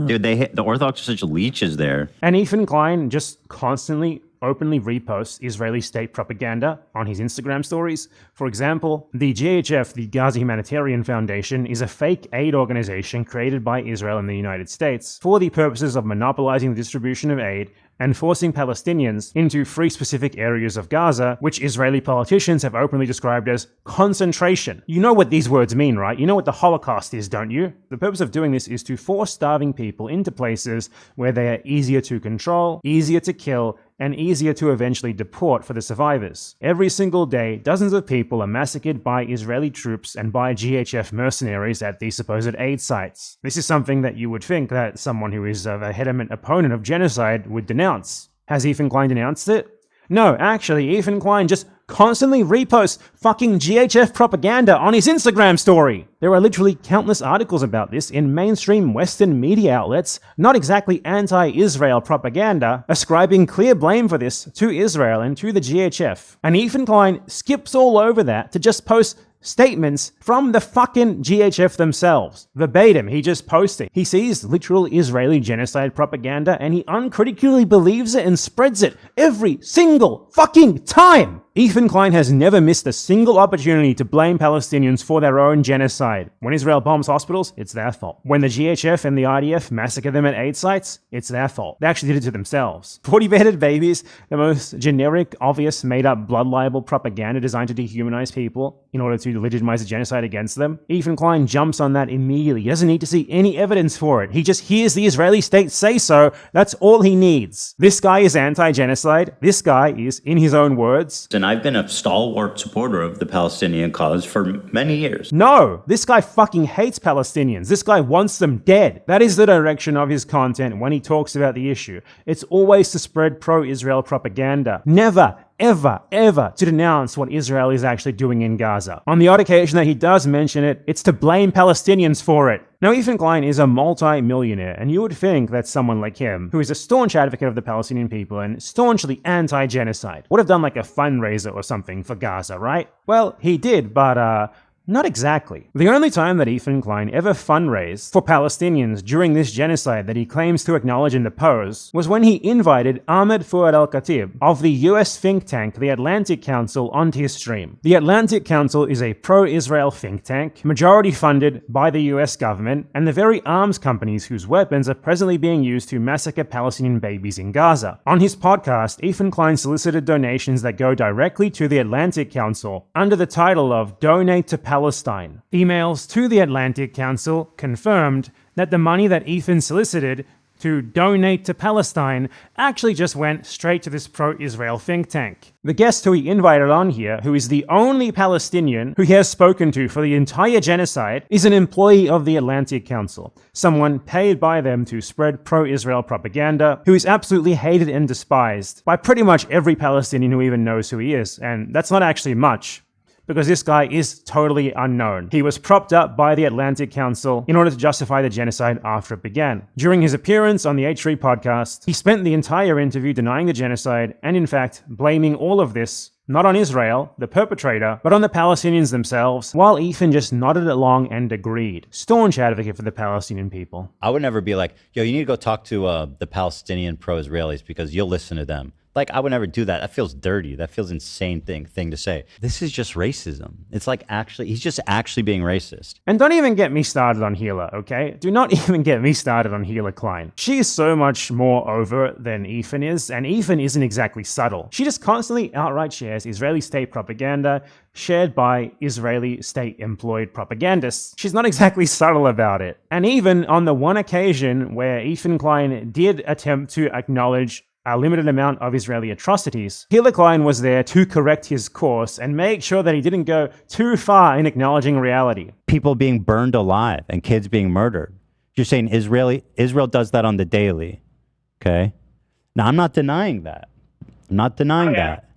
Dude, the Orthodox are such leeches there. And Ethan Klein just constantly openly reposts Israeli state propaganda on his Instagram stories. For example, the GHF, the Gaza Humanitarian Foundation, is a fake aid organization created by Israel and the United States for the purposes of monopolizing the distribution of aid and forcing Palestinians into 3 specific areas of Gaza, which Israeli politicians have openly described as concentration. You know what these words mean, right? You know what the Holocaust is, don't you? The purpose of doing this is to force starving people into places where they are easier to control, easier to kill, and easier to eventually deport for the survivors. Every single day, dozens of people are massacred by Israeli troops and by GHF mercenaries at these supposed aid sites. This is something that you would think that someone who is a vehement opponent of genocide would denounce. Has Ethan Klein denounced it? No, actually, Ethan Klein just constantly reposts fucking GHF propaganda on his Instagram story. There are literally countless articles about this in mainstream Western media outlets, not exactly anti-Israel propaganda, ascribing clear blame for this to Israel and to the GHF. And Ethan Klein skips all over that to just post statements from the fucking GHF themselves. Verbatim, he just posted. He sees literal Israeli genocide propaganda and he uncritically believes it and spreads it every single fucking time. Ethan Klein has never missed a single opportunity to blame Palestinians for their own genocide. When Israel bombs hospitals, it's their fault. When the GHF and the IDF massacre them at aid sites, it's their fault. They actually did it to themselves. 40 beheaded babies, the most generic, obvious, made-up, blood libel propaganda designed to dehumanize people in order to legitimize a genocide against them. Ethan Klein jumps on that immediately. He doesn't need to see any evidence for it. He just hears the Israeli state say so. That's all he needs. This guy is anti-genocide. This guy is, in his own words... And I've been a stalwart supporter of the Palestinian cause for many years. No, this guy fucking hates Palestinians. This guy wants them dead. That is the direction of his content when he talks about the issue. It's always to spread pro-Israel propaganda. Never, ever to denounce what Israel is actually doing in Gaza. On the odd occasion that he does mention it, it's to blame Palestinians for it. Now, Ethan Klein is a multi-millionaire, and you would think that someone like him, who is a staunch advocate of the Palestinian people and staunchly anti-genocide, would have done like a fundraiser or something for Gaza, right? Well, he did, but not exactly. The only time that Ethan Klein ever fundraised for Palestinians during this genocide that he claims to acknowledge in the pose was when he invited Ahmed Fuad al-Khatib of the US think tank, the Atlantic Council, onto his stream. The Atlantic Council is a pro-Israel think tank, majority funded by the US government and the very arms companies whose weapons are presently being used to massacre Palestinian babies in Gaza. On his podcast, Ethan Klein solicited donations that go directly to the Atlantic Council under the title of Donate to Palestine. Emails to the Atlantic Council confirmed that the money that Ethan solicited to donate to Palestine actually just went straight to this pro-Israel think tank. The guest who he invited on here, who is the only Palestinian who he has spoken to for the entire genocide, is an employee of the Atlantic Council, someone paid by them to spread pro-Israel propaganda, who is absolutely hated and despised by pretty much every Palestinian who even knows who he is, and that's not actually much, because this guy is totally unknown. He was propped up by the Atlantic Council in order to justify the genocide after it began. During his appearance on the H3 podcast, he spent the entire interview denying the genocide and, in fact, blaming all of this not on Israel, the perpetrator, but on the Palestinians themselves, while Ethan just nodded along and agreed. Staunch advocate for the Palestinian people. I would never be like, yo, you need to go talk to the Palestinian pro-Israelis because you'll listen to them. Like, I would never do that. That feels dirty. That feels insane thing to say. This is just racism. It's like he's just actually being racist. And don't even get me started on Hila, okay? Do not even get me started on Hila Klein. She is so much more overt than Ethan is, and Ethan isn't exactly subtle. She just constantly outright shares Israeli state propaganda shared by Israeli state-employed propagandists. She's not exactly subtle about it. And even on the one occasion where Ethan Klein did attempt to acknowledge a limited amount of Israeli atrocities, Hila Klein was there to correct his course and make sure that he didn't go too far in acknowledging reality. People being burned alive and kids being murdered. You're saying Israel does that on the daily, okay? Now, I'm not denying that. I'm not denying that.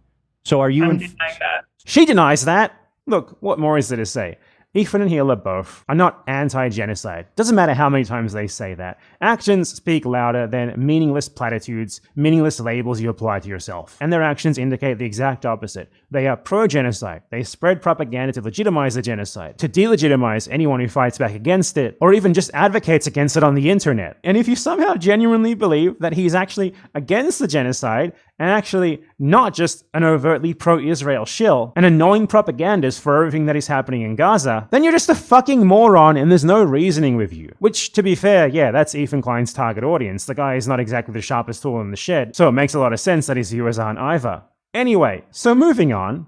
So are you... denying that. She denies that. Look, what more is there to say? Ethan and Hila both are not anti-genocide. Doesn't matter how many times they say that. Actions speak louder than meaningless platitudes, meaningless labels you apply to yourself. And their actions indicate the exact opposite. They are pro-genocide. They spread propaganda to legitimize the genocide, to delegitimize anyone who fights back against it, or even just advocates against it on the internet. And if you somehow genuinely believe that he's actually against the genocide, and actually not just an overtly pro-Israel shill, an annoying propagandist for everything that is happening in Gaza, then you're just a fucking moron and there's no reasoning with you. Which, to be fair, yeah, that's Ethan Klein's target audience. The guy is not exactly the sharpest tool in the shed, so it makes a lot of sense that his viewers aren't either. Anyway, so moving on.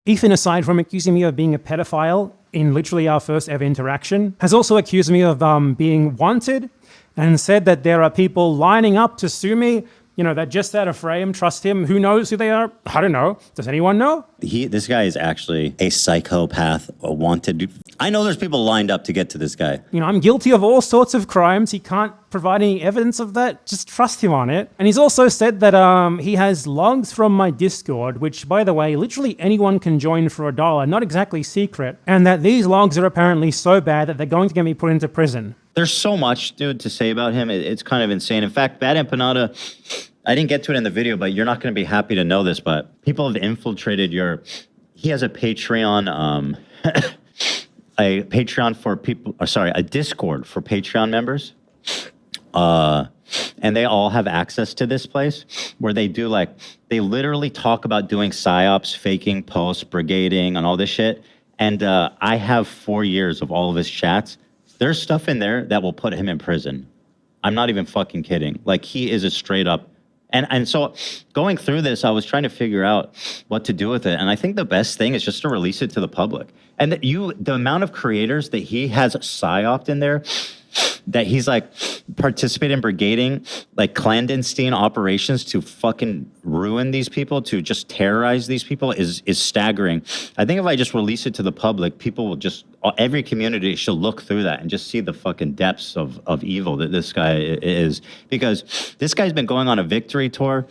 Ethan, aside from accusing me of being a pedophile in literally our first ever interaction, has also accused me of being wanted and said that there are people lining up to sue me, that just out of frame trust him. Who knows who they are? I don't know. Does anyone know? This guy is actually a psychopath, a wanted... I know there's people lined up to get to this guy. I'm guilty of all sorts of crimes. He can't provide any evidence of that. Just trust him on it. And he's also said that he has logs from my Discord, which, by the way, literally anyone can join for $1, not exactly secret, and that these logs are apparently so bad that they're going to get me put into prison. There's so much, dude, to say about him. It's kind of insane. In fact, BadEmpanada, I didn't get to it in the video, but you're not going to be happy to know this, but people have infiltrated he has a Patreon, a Discord for Patreon members. and they all have access to this place where they do like, they literally talk about doing psyops, faking posts, brigading, and all this shit. And I have 4 years of all of his chats. There's stuff in there that will put him in prison. I'm not even fucking kidding. Like, he is a straight up. And so going through this, I was trying to figure out what to do with it. And I think the best thing is just to release it to the public. And that the amount of creators that he has psyoped in there, that he's like participating in brigading, like clandestine operations to fucking ruin these people, to just terrorize these people is staggering. I think if I just release it to the public, people will just, every community should look through that and just see the fucking depths of evil that this guy is. Because this guy's been going on a victory tour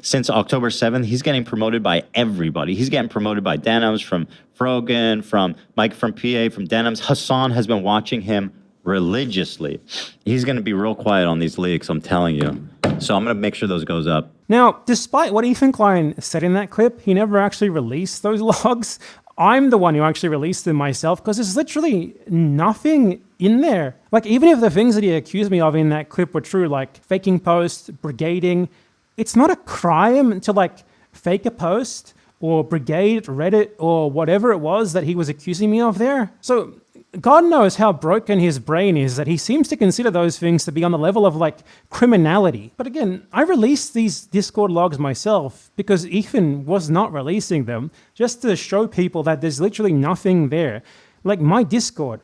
since October 7th. He's getting promoted by everybody. He's getting promoted by Denims, from Frogan, from Mike from PA, from Denims. Hassan has been watching him religiously. He's going to be real quiet on these leaks, I'm telling you. So I'm going to make sure those goes up. Now, despite what Ethan Klein said in that clip, he never actually released those logs. I'm the one who actually released them myself because there's literally nothing in there. Like, even if the things that he accused me of in that clip were true, like faking posts, brigading, it's not a crime to like fake a post or brigade Reddit or whatever it was that he was accusing me of there. So God knows how broken his brain is that he seems to consider those things to be on the level of like criminality. But again, I released these Discord logs myself because Ethan was not releasing them, just to show people that there's literally nothing there. Like, my Discord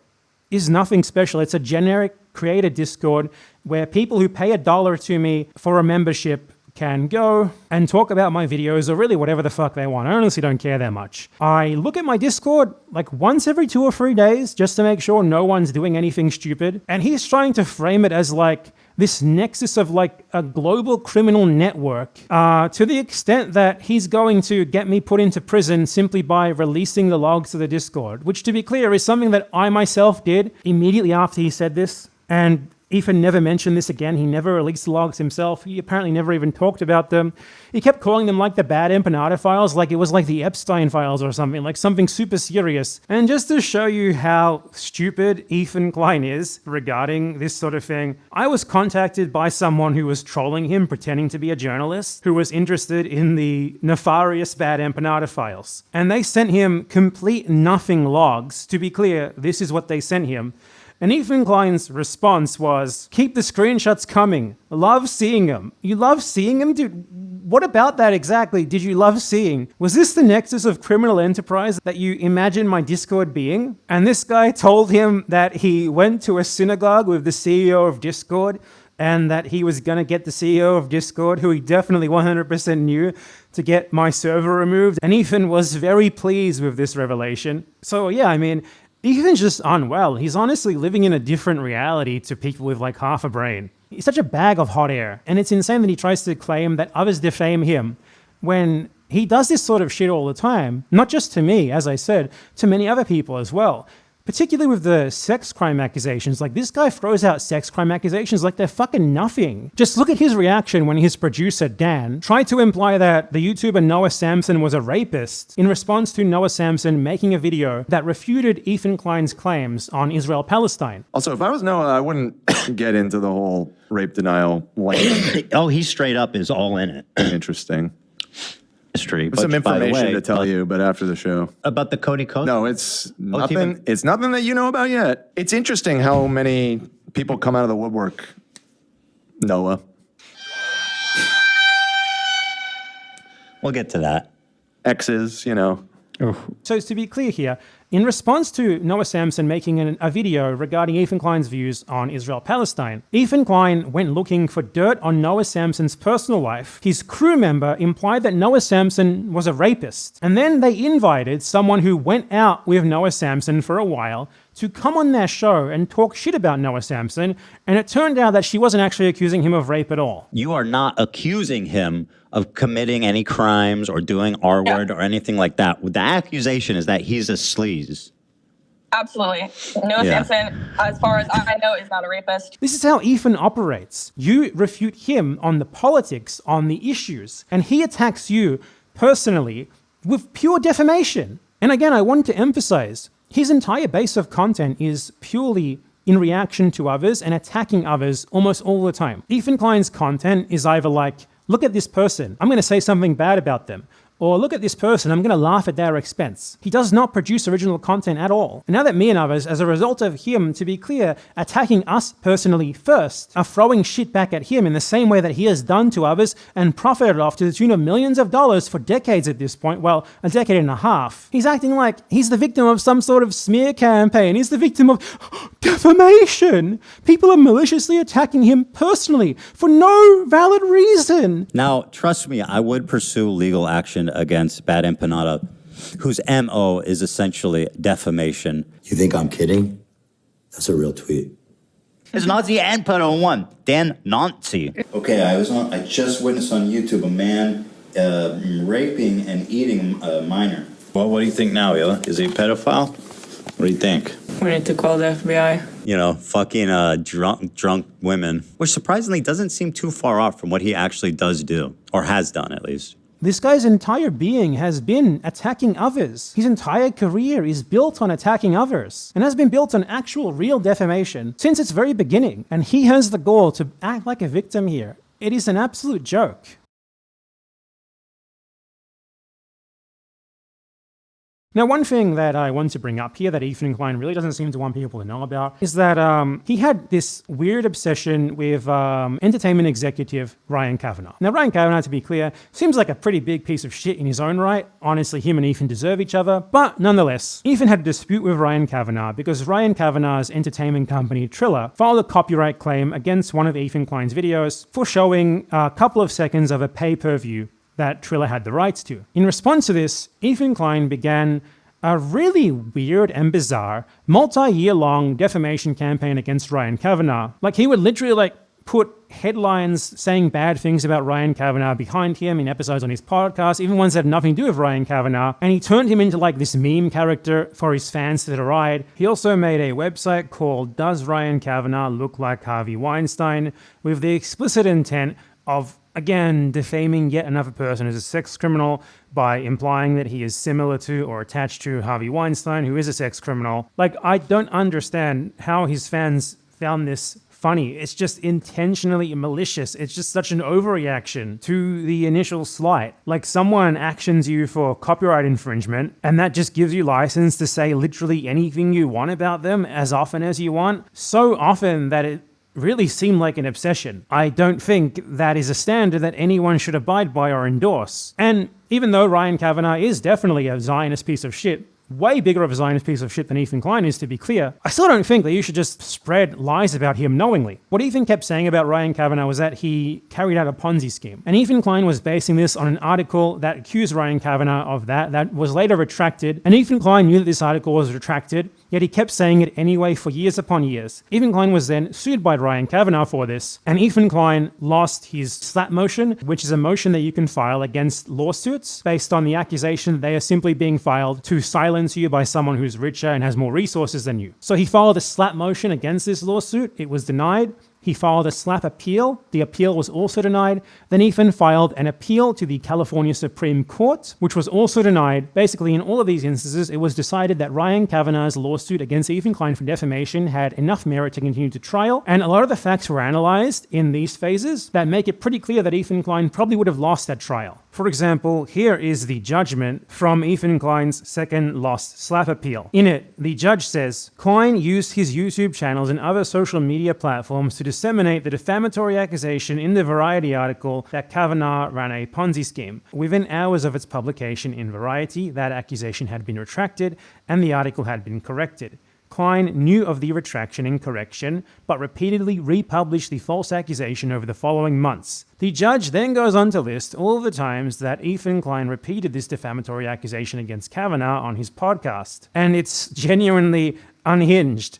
is nothing special. It's a generic creator Discord where people who pay $1 to me for a membership can go and talk about my videos or really whatever the fuck they want. I honestly don't care that much. I look at my Discord like once every 2 or 3 days just to make sure no one's doing anything stupid. And he's trying to frame it as like this nexus of like a global criminal network to the extent that he's going to get me put into prison simply by releasing the logs to the Discord, which, to be clear, is something that I myself did immediately after he said this. And Ethan never mentioned this again. He never released the logs himself. He apparently never even talked about them. He kept calling them like the BadEmpanada files, like it was like the Epstein files or something, like something super serious. And just to show you how stupid Ethan Klein is regarding this sort of thing, I was contacted by someone who was trolling him, pretending to be a journalist, who was interested in the nefarious BadEmpanada files. And they sent him complete nothing logs. To be clear, this is what they sent him. And Ethan Klein's response was, keep the screenshots coming. Love seeing them. You love seeing them? Dude, what about that exactly did you love seeing? Was this the nexus of criminal enterprise that you imagine my Discord being? And this guy told him that he went to a synagogue with the CEO of Discord and that he was going to get the CEO of Discord, who he definitely 100% knew, to get my server removed. And Ethan was very pleased with this revelation. So yeah, I mean, Ethan's just unwell. He's honestly living in a different reality to people with like half a brain. He's such a bag of hot air, and it's insane that he tries to claim that others defame him when he does this sort of shit all the time, not just to me, as I said, to many other people as well. Particularly with the sex crime accusations. Like, this guy throws out sex crime accusations like they're fucking nothing. Just look at his reaction when his producer, Dan, tried to imply that the YouTuber Noah Samson was a rapist in response to Noah Samson making a video that refuted Ethan Klein's claims on Israel-Palestine. Also, if I was Noah, I wouldn't get into the whole rape denial lane. Oh, he straight up is all in it. Interesting. History. There's some information to tell you, but after the show. About the Cody Code? No, it's nothing. It's nothing that you know about yet. It's interesting how many people come out of the woodwork. Noah. We'll get to that. Exes, you know. So to be clear here, in response to Noah Samson making a video regarding Ethan Klein's views on Israel-Palestine, Ethan Klein went looking for dirt on Noah Samson's personal life. His crew member implied that Noah Samson was a rapist. And then they invited someone who went out with Noah Samson for a while to come on their show and talk shit about Noah Samson, and it turned out that she wasn't actually accusing him of rape at all. You are not accusing him of committing any crimes or doing R-word or anything like that. The accusation is that he's a sleaze. Absolutely. Noah Samson, as far as I know, is not a rapist. This is how Ethan operates. You refute him on the politics, on the issues, and he attacks you personally with pure defamation. And again, I want to emphasize, his entire base of content is purely in reaction to others and attacking others almost all the time. Ethan Klein's content is either like, look at this person, I'm going to say something bad about them. Or look at this person, I'm going to laugh at their expense. He does not produce original content at all. And now that me and others, as a result of him, to be clear, attacking us personally first, are throwing shit back at him in the same way that he has done to others and profited off to the tune of millions of dollars for decades at this point, well, a decade and a half. He's acting like he's the victim of some sort of smear campaign. He's the victim of defamation. People are maliciously attacking him personally for no valid reason. Now, trust me, I would pursue legal action against BadEmpanada, whose MO is essentially defamation. You think I'm kidding? That's a real tweet. It's Nazi and pedo in one. Dan Nazi. Okay, I just witnessed on YouTube a man raping and eating a minor. Well, what do you think now, Hila? Is he a pedophile? What do you think? We need to call the FBI. You know, fucking drunk women, which surprisingly doesn't seem too far off from what he actually does do, or has done at least. This guy's entire being has been attacking others. His entire career is built on attacking others and has been built on actual real defamation since its very beginning. And he has the gall to act like a victim here. It is an absolute joke. Now, one thing that I want to bring up here that Ethan Klein really doesn't seem to want people to know about is that he had this weird obsession with entertainment executive Ryan Kavanaugh. Now, Ryan Kavanaugh, to be clear, seems like a pretty big piece of shit in his own right. Honestly, him and Ethan deserve each other. But nonetheless, Ethan had a dispute with Ryan Kavanaugh because Ryan Kavanaugh's entertainment company, Triller, filed a copyright claim against one of Ethan Klein's videos for showing a couple of seconds of a pay-per-view that Triller had the rights to. In response to this, Ethan Klein began a really weird and bizarre multi-year-long defamation campaign against Ryan Kavanaugh. Like, he would literally put headlines saying bad things about Ryan Kavanaugh behind him in episodes on his podcast, even ones that had nothing to do with Ryan Kavanaugh, and he turned him into this meme character for his fans to deride. He also made a website called Does Ryan Kavanaugh Look Like Harvey Weinstein, with the explicit intent of, again, defaming yet another person as a sex criminal by implying that he is similar to or attached to Harvey Weinstein, who is a sex criminal. I don't understand how his fans found this funny. It's just intentionally malicious. It's just such an overreaction to the initial slight. Someone actions you for copyright infringement, and that just gives you license to say literally anything you want about them as often as you want. So often that it really seemed like an obsession. I don't think that is a standard that anyone should abide by or endorse. And even though Ryan Kavanaugh is definitely a Zionist piece of shit, way bigger of a Zionist piece of shit than Ethan Klein is, to be clear, I still don't think that you should just spread lies about him knowingly. What Ethan kept saying about Ryan Kavanaugh was that he carried out a Ponzi scheme. And Ethan Klein was basing this on an article that accused Ryan Kavanaugh of that was later retracted. And Ethan Klein knew that this article was retracted, yet he kept saying it anyway for years upon years. Ethan Klein was then sued by Ryan Kavanaugh for this, and Ethan Klein lost his slap motion, which is a motion that you can file against lawsuits based on the accusation that they are simply being filed to silence you by someone who's richer and has more resources than you. So he filed a slap motion against this lawsuit. It was denied. He filed a slap appeal. The appeal was also denied. Then Ethan filed an appeal to the California Supreme Court, which was also denied. Basically, in all of these instances, it was decided that Ryan Kavanaugh's lawsuit against Ethan Klein for defamation had enough merit to continue to trial. And a lot of the facts were analyzed in these phases that make it pretty clear that Ethan Klein probably would have lost that trial. For example, here is the judgment from Ethan Klein's second lost slap appeal. In it, the judge says, Klein used his YouTube channels and other social media platforms to disseminate the defamatory accusation in the Variety article that Kavanaugh ran a Ponzi scheme. Within hours of its publication in Variety, that accusation had been retracted and the article had been corrected. Klein knew of the retraction and correction, but repeatedly republished the false accusation over the following months. The judge then goes on to list all of the times that Ethan Klein repeated this defamatory accusation against Kavanaugh on his podcast. And it's genuinely unhinged.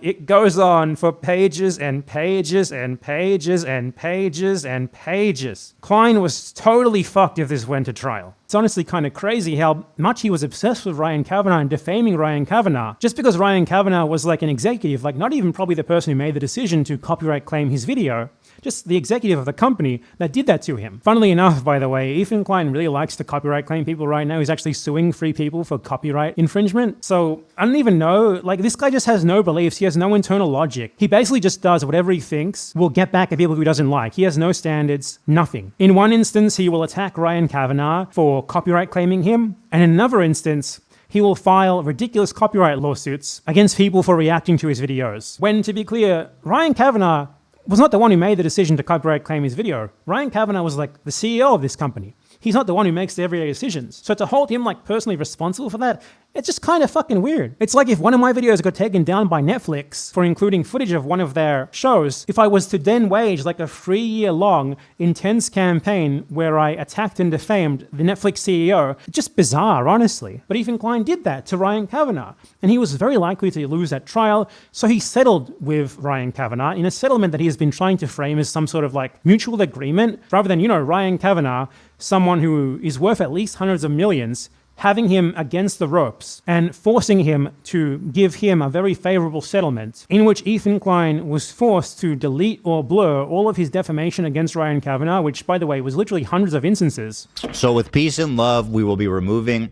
It goes on for pages and pages and pages and pages and pages. Klein was totally fucked if this went to trial. It's honestly kind of crazy how much he was obsessed with Ryan Kavanaugh and defaming Ryan Kavanaugh. Just because Ryan Kavanaugh was an executive, not even probably the person who made the decision to copyright claim his video, just the executive of the company that did that to him. Funnily enough, by the way, Ethan Klein really likes to copyright claim people right now. He's actually suing 3 people for copyright infringement. So I don't even know, like this guy just has no beliefs. He has no internal logic. He basically just does whatever he thinks will get back at people who he doesn't like. He has no standards, nothing. In one instance, he will attack Ryan Kavanaugh for copyright claiming him, and in another instance, he will file ridiculous copyright lawsuits against people for reacting to his videos. When, to be clear, Ryan Kavanaugh was not the one who made the decision to copyright claim his video. Ryan Kavanaugh was like the CEO of this company. He's not the one who makes the everyday decisions. So to hold him like personally responsible for that, it's just kind of fucking weird. It's like if one of my videos got taken down by Netflix for including footage of one of their shows, if I was to then wage like a 3-year-long intense campaign where I attacked and defamed the Netflix CEO, it's just bizarre, honestly. But Ethan Klein did that to Ryan Kavanaugh, and he was very likely to lose that trial, so he settled with Ryan Kavanaugh in a settlement that he has been trying to frame as some sort of like mutual agreement, rather than, Ryan Kavanaugh, someone who is worth at least hundreds of millions, having him against the ropes and forcing him to give him a very favorable settlement in which Ethan Klein was forced to delete or blur all of his defamation against Ryan Kavanaugh, which, by the way, was literally hundreds of instances. So with peace and love, we will be removing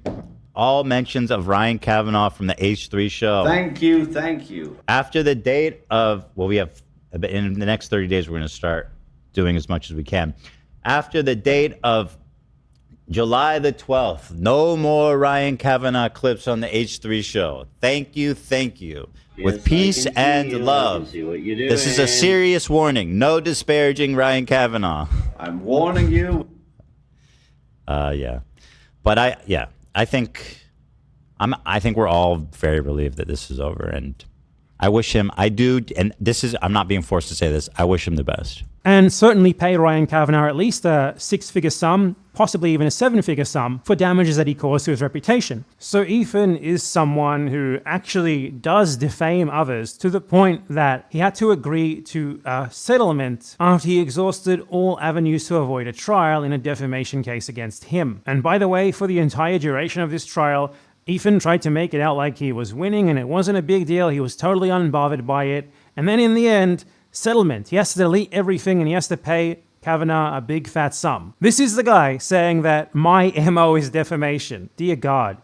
all mentions of Ryan Kavanaugh from the H3 show. Thank you. After the date of, we have, in the next 30 days, we're going to start doing as much as we can. After the date of July the 12th, no more Ryan Kavanaugh clips on the H3 show. Thank you. Yes, With peace and love. This is a serious warning. No disparaging Ryan Kavanaugh. I'm warning you. Yeah. But I think we're all very relieved that this is over, and I wish him, I'm not being forced to say this, I wish him the best. And certainly pay Ryan Kavanaugh at least a 6-figure sum, possibly even a 7-figure sum, for damages that he caused to his reputation. So Ethan is someone who actually does defame others to the point that he had to agree to a settlement after he exhausted all avenues to avoid a trial in a defamation case against him. And by the way, for the entire duration of this trial, Ethan tried to make it out like he was winning and it wasn't a big deal. He was totally unbothered by it. And then in the end, settlement. He has to delete everything and he has to pay Kavanaugh a big fat sum. This is the guy saying that my MO is defamation. Dear God.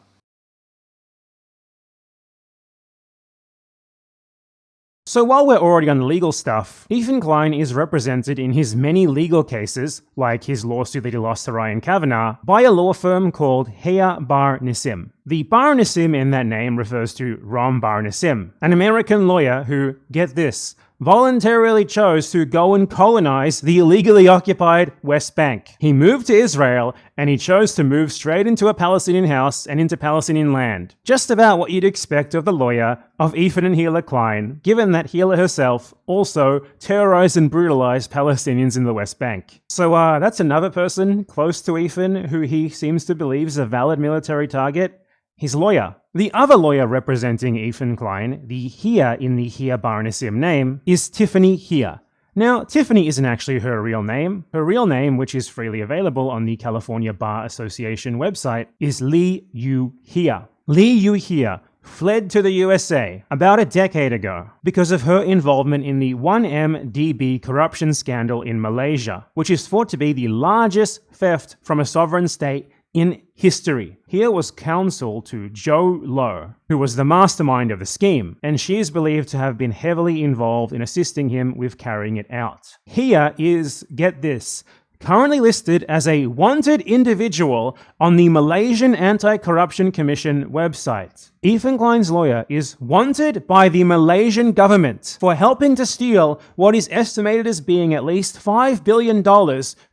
So while we're already on the legal stuff, Ethan Klein is represented in his many legal cases, like his lawsuit that he lost to Ryan Kavanaugh, by a law firm called Hila Bar Nissim. The Bar Nissim in that name refers to Ron Bar Nissim, an American lawyer who, get this, voluntarily chose to go and colonize the illegally occupied West Bank. He moved to Israel, and he chose to move straight into a Palestinian house and into Palestinian land. Just about what you'd expect of the lawyer of Ethan and Hila Klein, given that Hila herself also terrorized and brutalized Palestinians in the West Bank. So that's another person close to Ethan who he seems to believe is a valid military target. His lawyer. The other lawyer representing Ethan Klein, the Hia in the Hila Bar Nissim name, is Tiffany Hia. Now, Tiffany isn't actually her real name. Her real name, which is freely available on the California Bar Association website, is Lee Yu Hia. Lee Yu Hia fled to the USA about a decade ago because of her involvement in the 1MDB corruption scandal in Malaysia, which is thought to be the largest theft from a sovereign state in history. Hia was counsel to Joe Low, who was the mastermind of the scheme, and she is believed to have been heavily involved in assisting him with carrying it out. Hia is, get this, currently listed as a wanted individual on the Malaysian Anti-Corruption Commission website. Ethan Klein's lawyer is wanted by the Malaysian government for helping to steal what is estimated as being at least $5 billion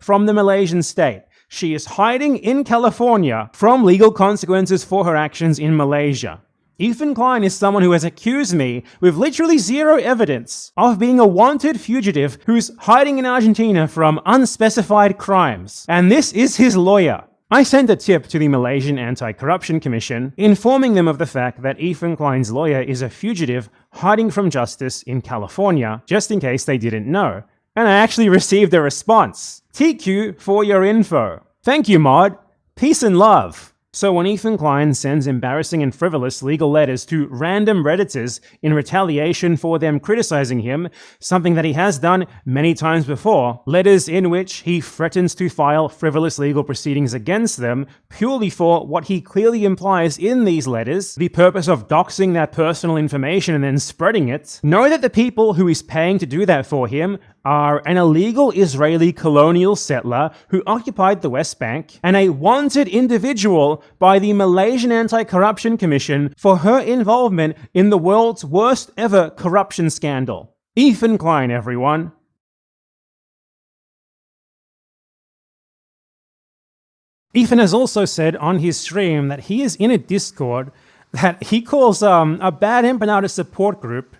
from the Malaysian state. She is hiding in California from legal consequences for her actions in Malaysia. Ethan Klein is someone who has accused me, with literally zero evidence, of being a wanted fugitive who's hiding in Argentina from unspecified crimes. And this is his lawyer. I sent a tip to the Malaysian Anti-Corruption Commission, informing them of the fact that Ethan Klein's lawyer is a fugitive hiding from justice in California, just in case they didn't know. And I actually received a response. TQ for your info. Thank you, Mod. Peace and love. So when Ethan Klein sends embarrassing and frivolous legal letters to random Redditors in retaliation for them criticizing him, something that he has done many times before, letters in which he threatens to file frivolous legal proceedings against them purely for what he clearly implies in these letters, the purpose of doxing their personal information and then spreading it, know that the people who he's paying to do that for him are an illegal Israeli colonial settler who occupied the West Bank and a wanted individual by the Malaysian Anti-Corruption Commission for her involvement in the world's worst ever corruption scandal. Ethan Klein, everyone. Ethan has also said on his stream that he is in a Discord that he calls a BadEmpanada support group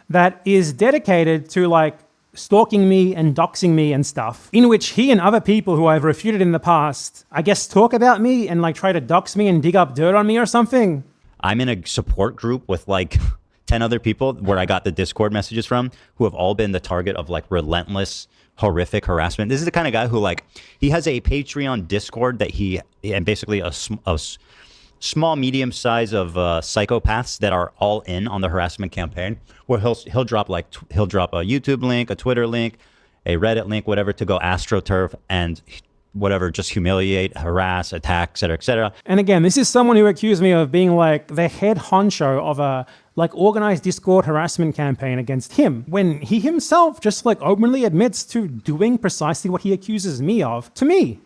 that is dedicated to like stalking me and doxing me and stuff, in which he and other people who I've refuted in the past, I guess, talk about me and like try to dox me and dig up dirt on me or something. I'm in a support group with like 10 other people where I got the Discord messages from who have all been the target of like relentless, horrific harassment. This is the kind of guy who like, he has a Patreon Discord that and basically a small, medium size of psychopaths that are all in on the harassment campaign, where he'll drop a YouTube link, a Twitter link, a Reddit link, whatever, to go astroturf and whatever, just humiliate, harass, attack, etc., etc. And again, this is someone who accused me of being like the head honcho of a like organized Discord harassment campaign against him, when he himself just like openly admits to doing precisely what he accuses me of to me.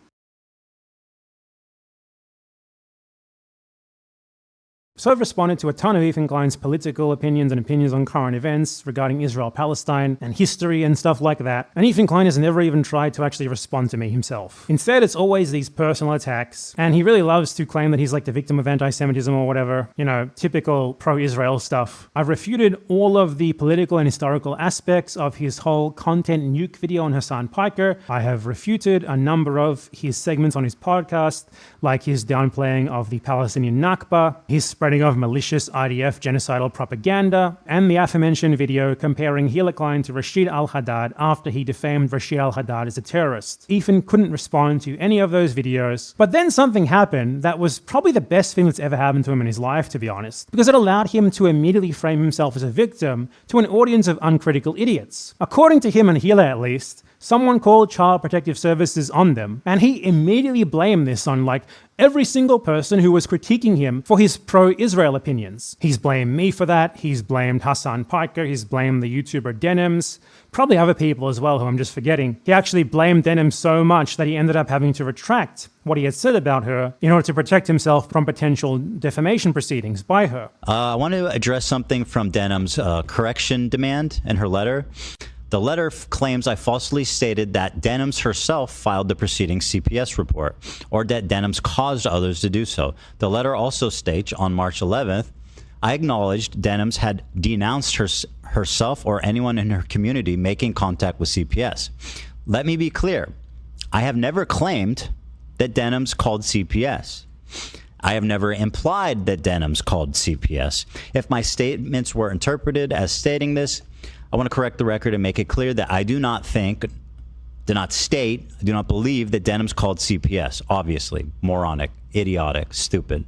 So I've responded to a ton of Ethan Klein's political opinions and opinions on current events regarding Israel-Palestine and history and stuff like that, and Ethan Klein has never even tried to actually respond to me himself. Instead, it's always these personal attacks, and he really loves to claim that he's like the victim of anti-Semitism or whatever, you know, typical pro-Israel stuff. I've refuted all of the political and historical aspects of his whole content Nuke video on Hassan Piker. I have refuted a number of his segments on his podcast, like his downplaying of the Palestinian Nakba, his spreading of malicious IDF genocidal propaganda, and the aforementioned video comparing Hila Klein to Rashid al-Haddad after he defamed Rashid al-Haddad as a terrorist. Ethan couldn't respond to any of those videos, but then something happened that was probably the best thing that's ever happened to him in his life, to be honest, because it allowed him to immediately frame himself as a victim to an audience of uncritical idiots. According to him and Hila at least, someone called Child Protective Services on them, and he immediately blamed this on like every single person who was critiquing him for his pro-Israel opinions. He's blamed me for that, he's blamed Hassan Piker, he's blamed the YouTuber Denims, probably other people as well who I'm just forgetting. He actually blamed Denim so much that he ended up having to retract what he had said about her in order to protect himself from potential defamation proceedings by her. I want to address something from Denim's correction demand in her letter. The letter claims I falsely stated that Denims herself filed the preceding CPS report, or that Denims caused others to do so. The letter also states, on March 11th, I acknowledged Denims had denounced herself or anyone in her community making contact with CPS. Let me be clear. I have never claimed that Denims called CPS. I have never implied that Denims called CPS. If my statements were interpreted as stating this, I want to correct the record and make it clear that I do not believe that Denims called CPS. Obviously, moronic, idiotic, stupid.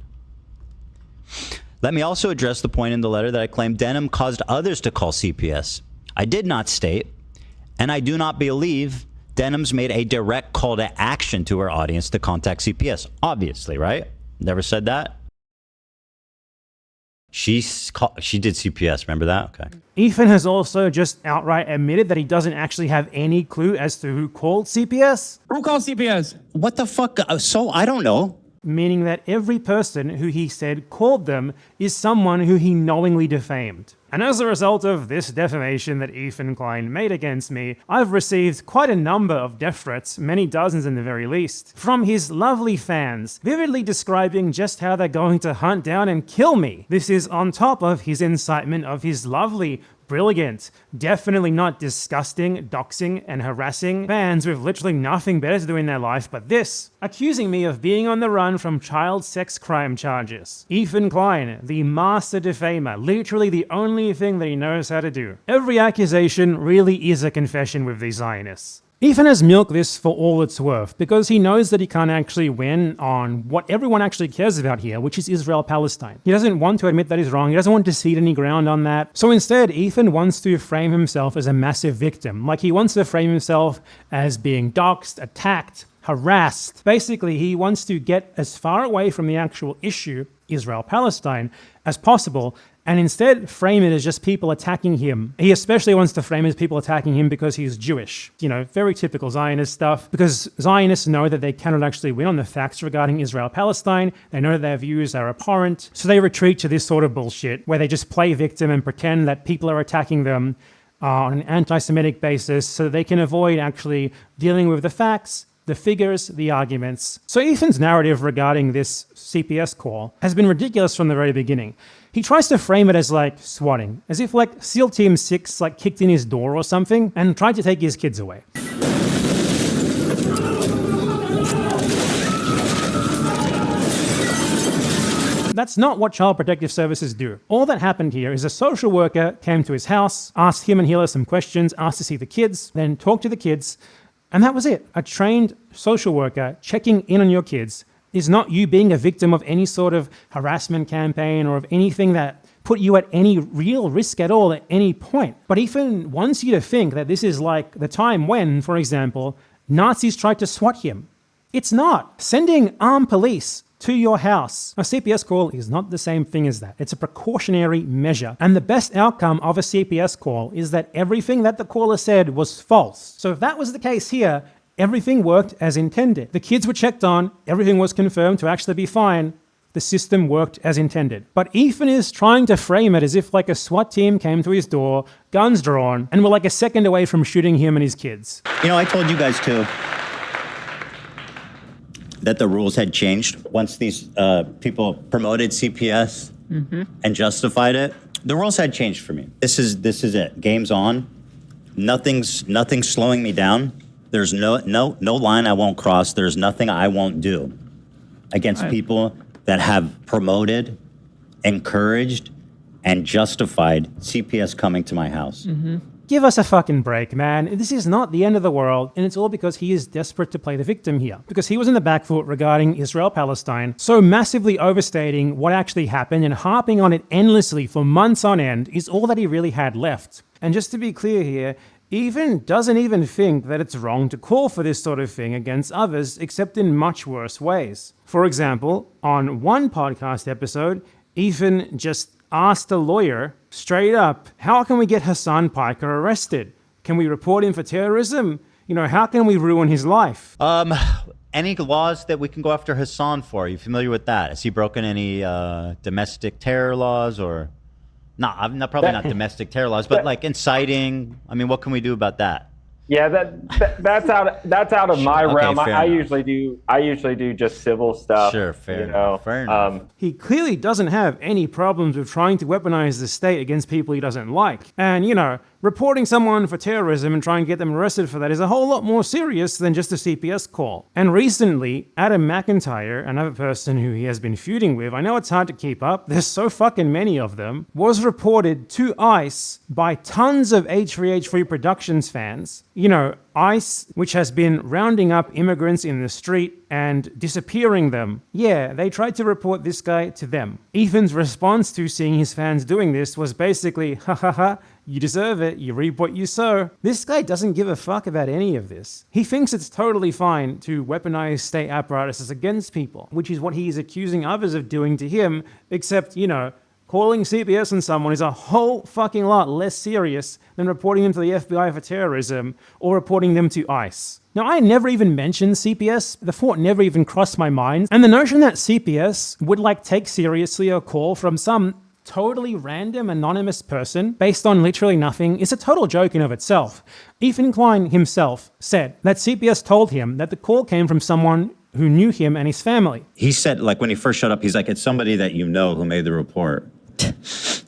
Let me also address the point in the letter that I claimed Denim caused others to call CPS. I did not state, and I do not believe Denims made a direct call to action to her audience to contact CPS. Obviously, right? Never said that. She did CPS, remember that? Okay. Ethan has also just outright admitted that he doesn't actually have any clue as to who called CPS. Who called CPS? What the fuck? So I don't know. Meaning that every person who he said called them is someone who he knowingly defamed. And as a result of this defamation that Ethan Klein made against me, I've received quite a number of death threats, many dozens in the very least, from his lovely fans, vividly describing just how they're going to hunt down and kill me. This is on top of his incitement of his lovely, brilliant, definitely not disgusting, doxing, and harassing fans with literally nothing better to do in their life but this, accusing me of being on the run from child sex crime charges. Ethan Klein, the master defamer, literally the only thing that he knows how to do. Every accusation really is a confession with these Zionists. Ethan has milked this for all it's worth because he knows that he can't actually win on what everyone actually cares about here, which is Israel-Palestine. He doesn't want to admit that he's wrong. He doesn't want to cede any ground on that. So instead, Ethan wants to frame himself as a massive victim. Like he wants to frame himself as being doxxed, attacked, harassed. Basically, he wants to get as far away from the actual issue, Israel-Palestine, as possible, and instead frame it as just people attacking him. He especially wants to frame it as people attacking him because he's Jewish. You know, very typical Zionist stuff, because Zionists know that they cannot actually win on the facts regarding Israel-Palestine. They know that their views are abhorrent, so they retreat to this sort of bullshit where they just play victim and pretend that people are attacking them on an anti-Semitic basis so that they can avoid actually dealing with the facts, the figures, the arguments. So Ethan's narrative regarding this CPS call has been ridiculous from the very beginning. He tries to frame it as like swatting, as if like SEAL Team 6 like kicked in his door or something and tried to take his kids away. That's not what Child Protective Services do. All that happened here is a social worker came to his house, asked him and Hila some questions, asked to see the kids, then talked to the kids, and that was it. A trained social worker checking in on your kids is not you being a victim of any sort of harassment campaign or of anything that put you at any real risk at all at any point. But Ethan wants you to think that this is like the time when, for example, Nazis tried to SWAT him. It's not. Sending armed police to your house. A CPS call is not the same thing as that. It's a precautionary measure. And the best outcome of a CPS call is that everything that the caller said was false. So if that was the case here, everything worked as intended. The kids were checked on, everything was confirmed to actually be fine. The system worked as intended. But Ethan is trying to frame it as if like a SWAT team came to his door, guns drawn, and were like a second away from shooting him and his kids. You know, I told you guys too that the rules had changed once these people promoted CPS and justified it. The rules had changed for me. This is it. Game's on. Nothing's slowing me down. There's no line I won't cross. There's nothing I won't do against people that have promoted, encouraged, and justified CPS coming to my house. Give us a fucking break, man. This is not the end of the world, and it's all because he is desperate to play the victim here. Because he was in the back foot regarding Israel-Palestine, so massively overstating what actually happened and harping on it endlessly for months on end is all that he really had left. And just to be clear here, Ethan doesn't even think that it's wrong to call for this sort of thing against others, except in much worse ways. For example, on one podcast episode, Ethan just asked a lawyer straight up, how can we get Hassan Piker arrested? Can we report him for terrorism? You know, how can we ruin his life? Any laws that we can go after Hassan for? Are you familiar with that? Has he broken any domestic terror laws or... No, probably not domestic terror laws, but like inciting. I mean, what can we do about that? Yeah, that's out of my realm. I usually do just civil stuff. Sure, fair enough. He clearly doesn't have any problems with trying to weaponize the state against people he doesn't like. And, you know, reporting someone for terrorism and trying to get them arrested for that is a whole lot more serious than just a CPS call. And recently, Adam McIntyre, another person who he has been feuding with, I know it's hard to keep up, there's so fucking many of them, was reported to ICE by tons of H3H3 Productions fans. You know, ICE, which has been rounding up immigrants in the street and disappearing them. Yeah, they tried to report this guy to them. Ethan's response to seeing his fans doing this was basically, ha ha ha, you deserve it, you reap what you sow. This guy doesn't give a fuck about any of this. He thinks it's totally fine to weaponize state apparatuses against people, which is what he is accusing others of doing to him, except, you know, calling CPS on someone is a whole fucking lot less serious than reporting them to the FBI for terrorism or reporting them to ICE. Now, I never even mentioned CPS. The thought never even crossed my mind. And the notion that CPS would like take seriously a call from some totally random anonymous person based on literally nothing is a total joke in of itself. Ethan Klein himself said that CPS told him that the call came from someone who knew him and his family. He said, like, when he first showed up, he's like, it's somebody that you know who made the report.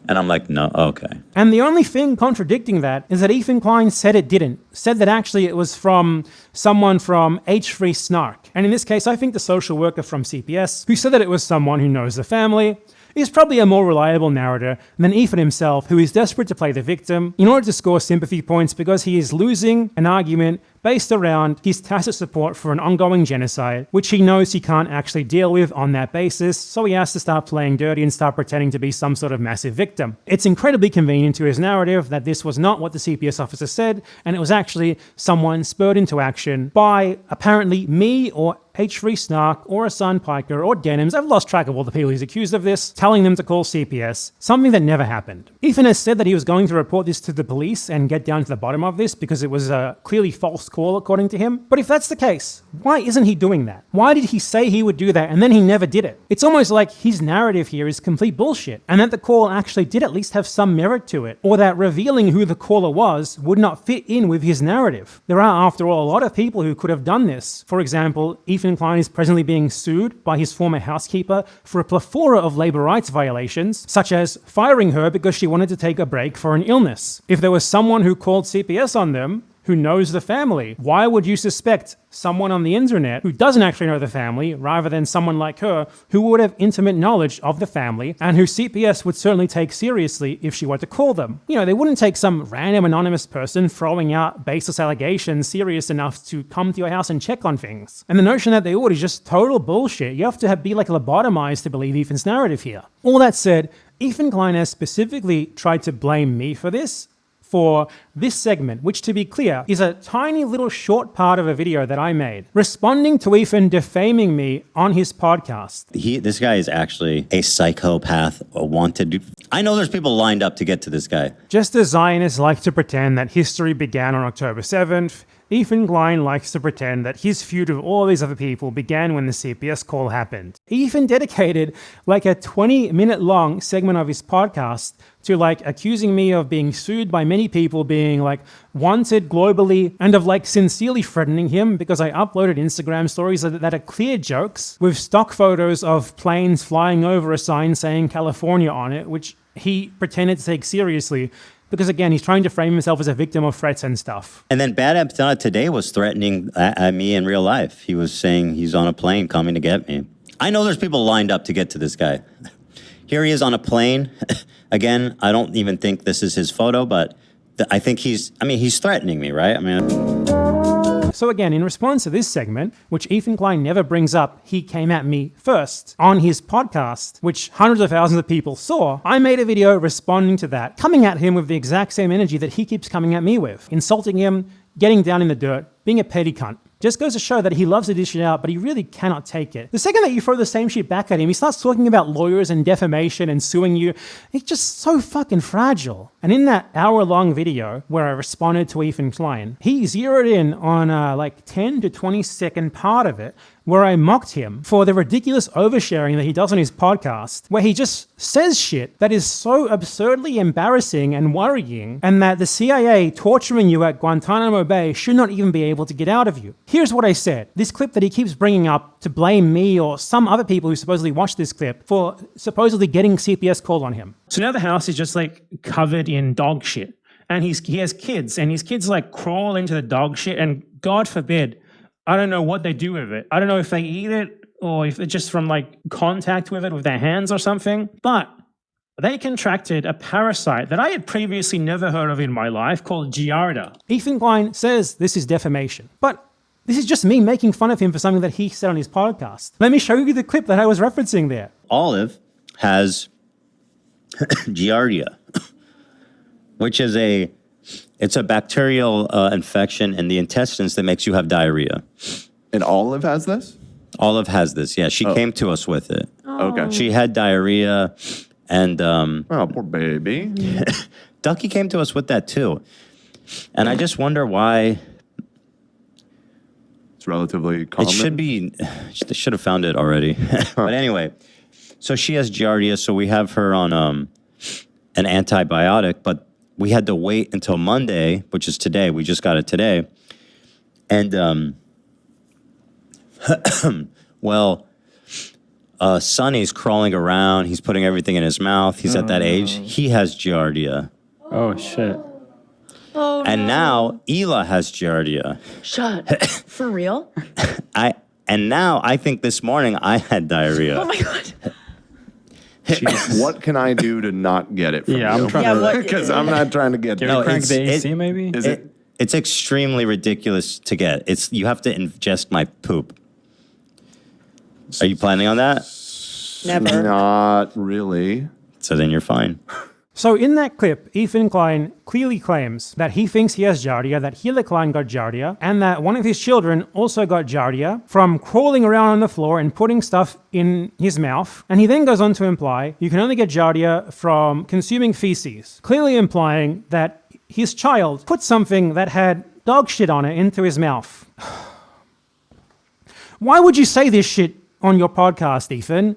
And I'm like, no, okay. And the only thing contradicting that is that Ethan Klein said it didn't. Said that actually it was from someone from H3 Snark. And in this case, I think the social worker from CPS, who said that it was someone who knows the family, is probably a more reliable narrator than Ethan himself, who is desperate to play the victim in order to score sympathy points because he is losing an argument based around his tacit support for an ongoing genocide, which he knows he can't actually deal with on that basis, so he has to start playing dirty and start pretending to be some sort of massive victim. It's incredibly convenient to his narrative that this was not what the CPS officer said, and it was actually someone spurred into action by apparently me or H3 Snark or Asan Piker or Denims, I've lost track of all the people he's accused of this, telling them to call CPS, something that never happened. Ethan has said that he was going to report this to the police and get down to the bottom of this because it was a clearly false call according to him. But if that's the case, why isn't he doing that? Why did he say he would do that and then he never did it? It's almost like his narrative here is complete bullshit, and that the call actually did at least have some merit to it, or that revealing who the caller was would not fit in with his narrative. There are, after all, a lot of people who could have done this. For example, Ethan Klein is presently being sued by his former housekeeper for a plethora of labor rights violations, such as firing her because she wanted to take a break for an illness. If there was someone who called CPS on them, who knows the family, why would you suspect someone on the internet who doesn't actually know the family rather than someone like her who would have intimate knowledge of the family and who CPS would certainly take seriously if she were to call them? You know, they wouldn't take some random anonymous person throwing out baseless allegations serious enough to come to your house and check on things. And the notion that they would is just total bullshit. You have to be like lobotomized to believe Ethan's narrative here. All that said, Ethan Klein has specifically tried to blame me for this, for this segment, which, to be clear, is a tiny little short part of a video that I made, responding to Ethan defaming me on his podcast. This guy is actually a psychopath, a wanted... I know there's people lined up to get to this guy. Just as Zionists like to pretend that history began on October 7th, Ethan Klein likes to pretend that his feud with all these other people began when the CPS call happened. He even dedicated like a 20-minute long segment of his podcast to like accusing me of being sued by many people, being like wanted globally, and of like sincerely threatening him because I uploaded Instagram stories that are clear jokes with stock photos of planes flying over a sign saying California on it, which he pretended to take seriously. Because again, he's trying to frame himself as a victim of threats and stuff. And then BadEmpanada today was threatening at me in real life. He was saying he's on a plane coming to get me. I know there's people lined up to get to this guy. Here he is on a plane. Again, I don't even think this is his photo, but I think he's threatening me, right? So again, in response to this segment, which Ethan Klein never brings up, he came at me first on his podcast, which hundreds of thousands of people saw. I made a video responding to that, coming at him with the exact same energy that he keeps coming at me with, insulting him, getting down in the dirt, being a petty cunt. Just goes to show that he loves to dish it out, but he really cannot take it. The second that you throw the same shit back at him, he starts talking about lawyers and defamation and suing you. He's just so fucking fragile. And in that hour-long video where I responded to Ethan Klein, he zeroed in on a like 10 to 20 second part of it where I mocked him for the ridiculous oversharing that he does on his podcast, where he just says shit that is so absurdly embarrassing and worrying, and that the CIA torturing you at Guantanamo Bay should not even be able to get out of you. Here's what I said. This clip that he keeps bringing up to blame me or some other people who supposedly watched this clip for supposedly getting CPS called on him. So now the house is just like covered in dog shit. And he has kids, and his kids like crawl into the dog shit, and God forbid, I don't know what they do with it. I don't know if they eat it or if it's just from like contact with it with their hands or something. But they contracted a parasite that I had previously never heard of in my life called Giardia. Ethan Klein says this is defamation, but this is just me making fun of him for something that he said on his podcast. Let me show you the clip that I was referencing there. Olive has Giardia, which is it's a bacterial infection in the intestines that makes you have diarrhea. And Olive has this? Olive has this, yeah. She came to us with it. Okay. She had diarrhea, and... oh, poor baby. Ducky came to us with that, too. And I just wonder why... It's relatively common. It should be... They should have found it already. But anyway, so she has Giardia, so we have her on an antibiotic, but we had to wait until Monday, which is today. We just got it today. And, well, Sonny's crawling around. He's putting everything in his mouth. He's at that age. He has Giardia. Oh, shit. Oh, and now Hila has Giardia. Shut. For real? And now I think this morning I had diarrhea. Oh, my God. What can I do to not get it from you? I'm trying because I'm not trying to get it. Can we crank the AC maybe? Is it It's extremely ridiculous to get. You have to ingest my poop. Are you planning on that? Never. Not really. So then you're fine. So in that clip, Ethan Klein clearly claims that he thinks he has Giardia, that Hila Klein got Giardia, and that one of his children also got Giardia from crawling around on the floor and putting stuff in his mouth. And he then goes on to imply you can only get Giardia from consuming feces, clearly implying that his child put something that had dog shit on it into his mouth. Why would you say this shit on your podcast, Ethan?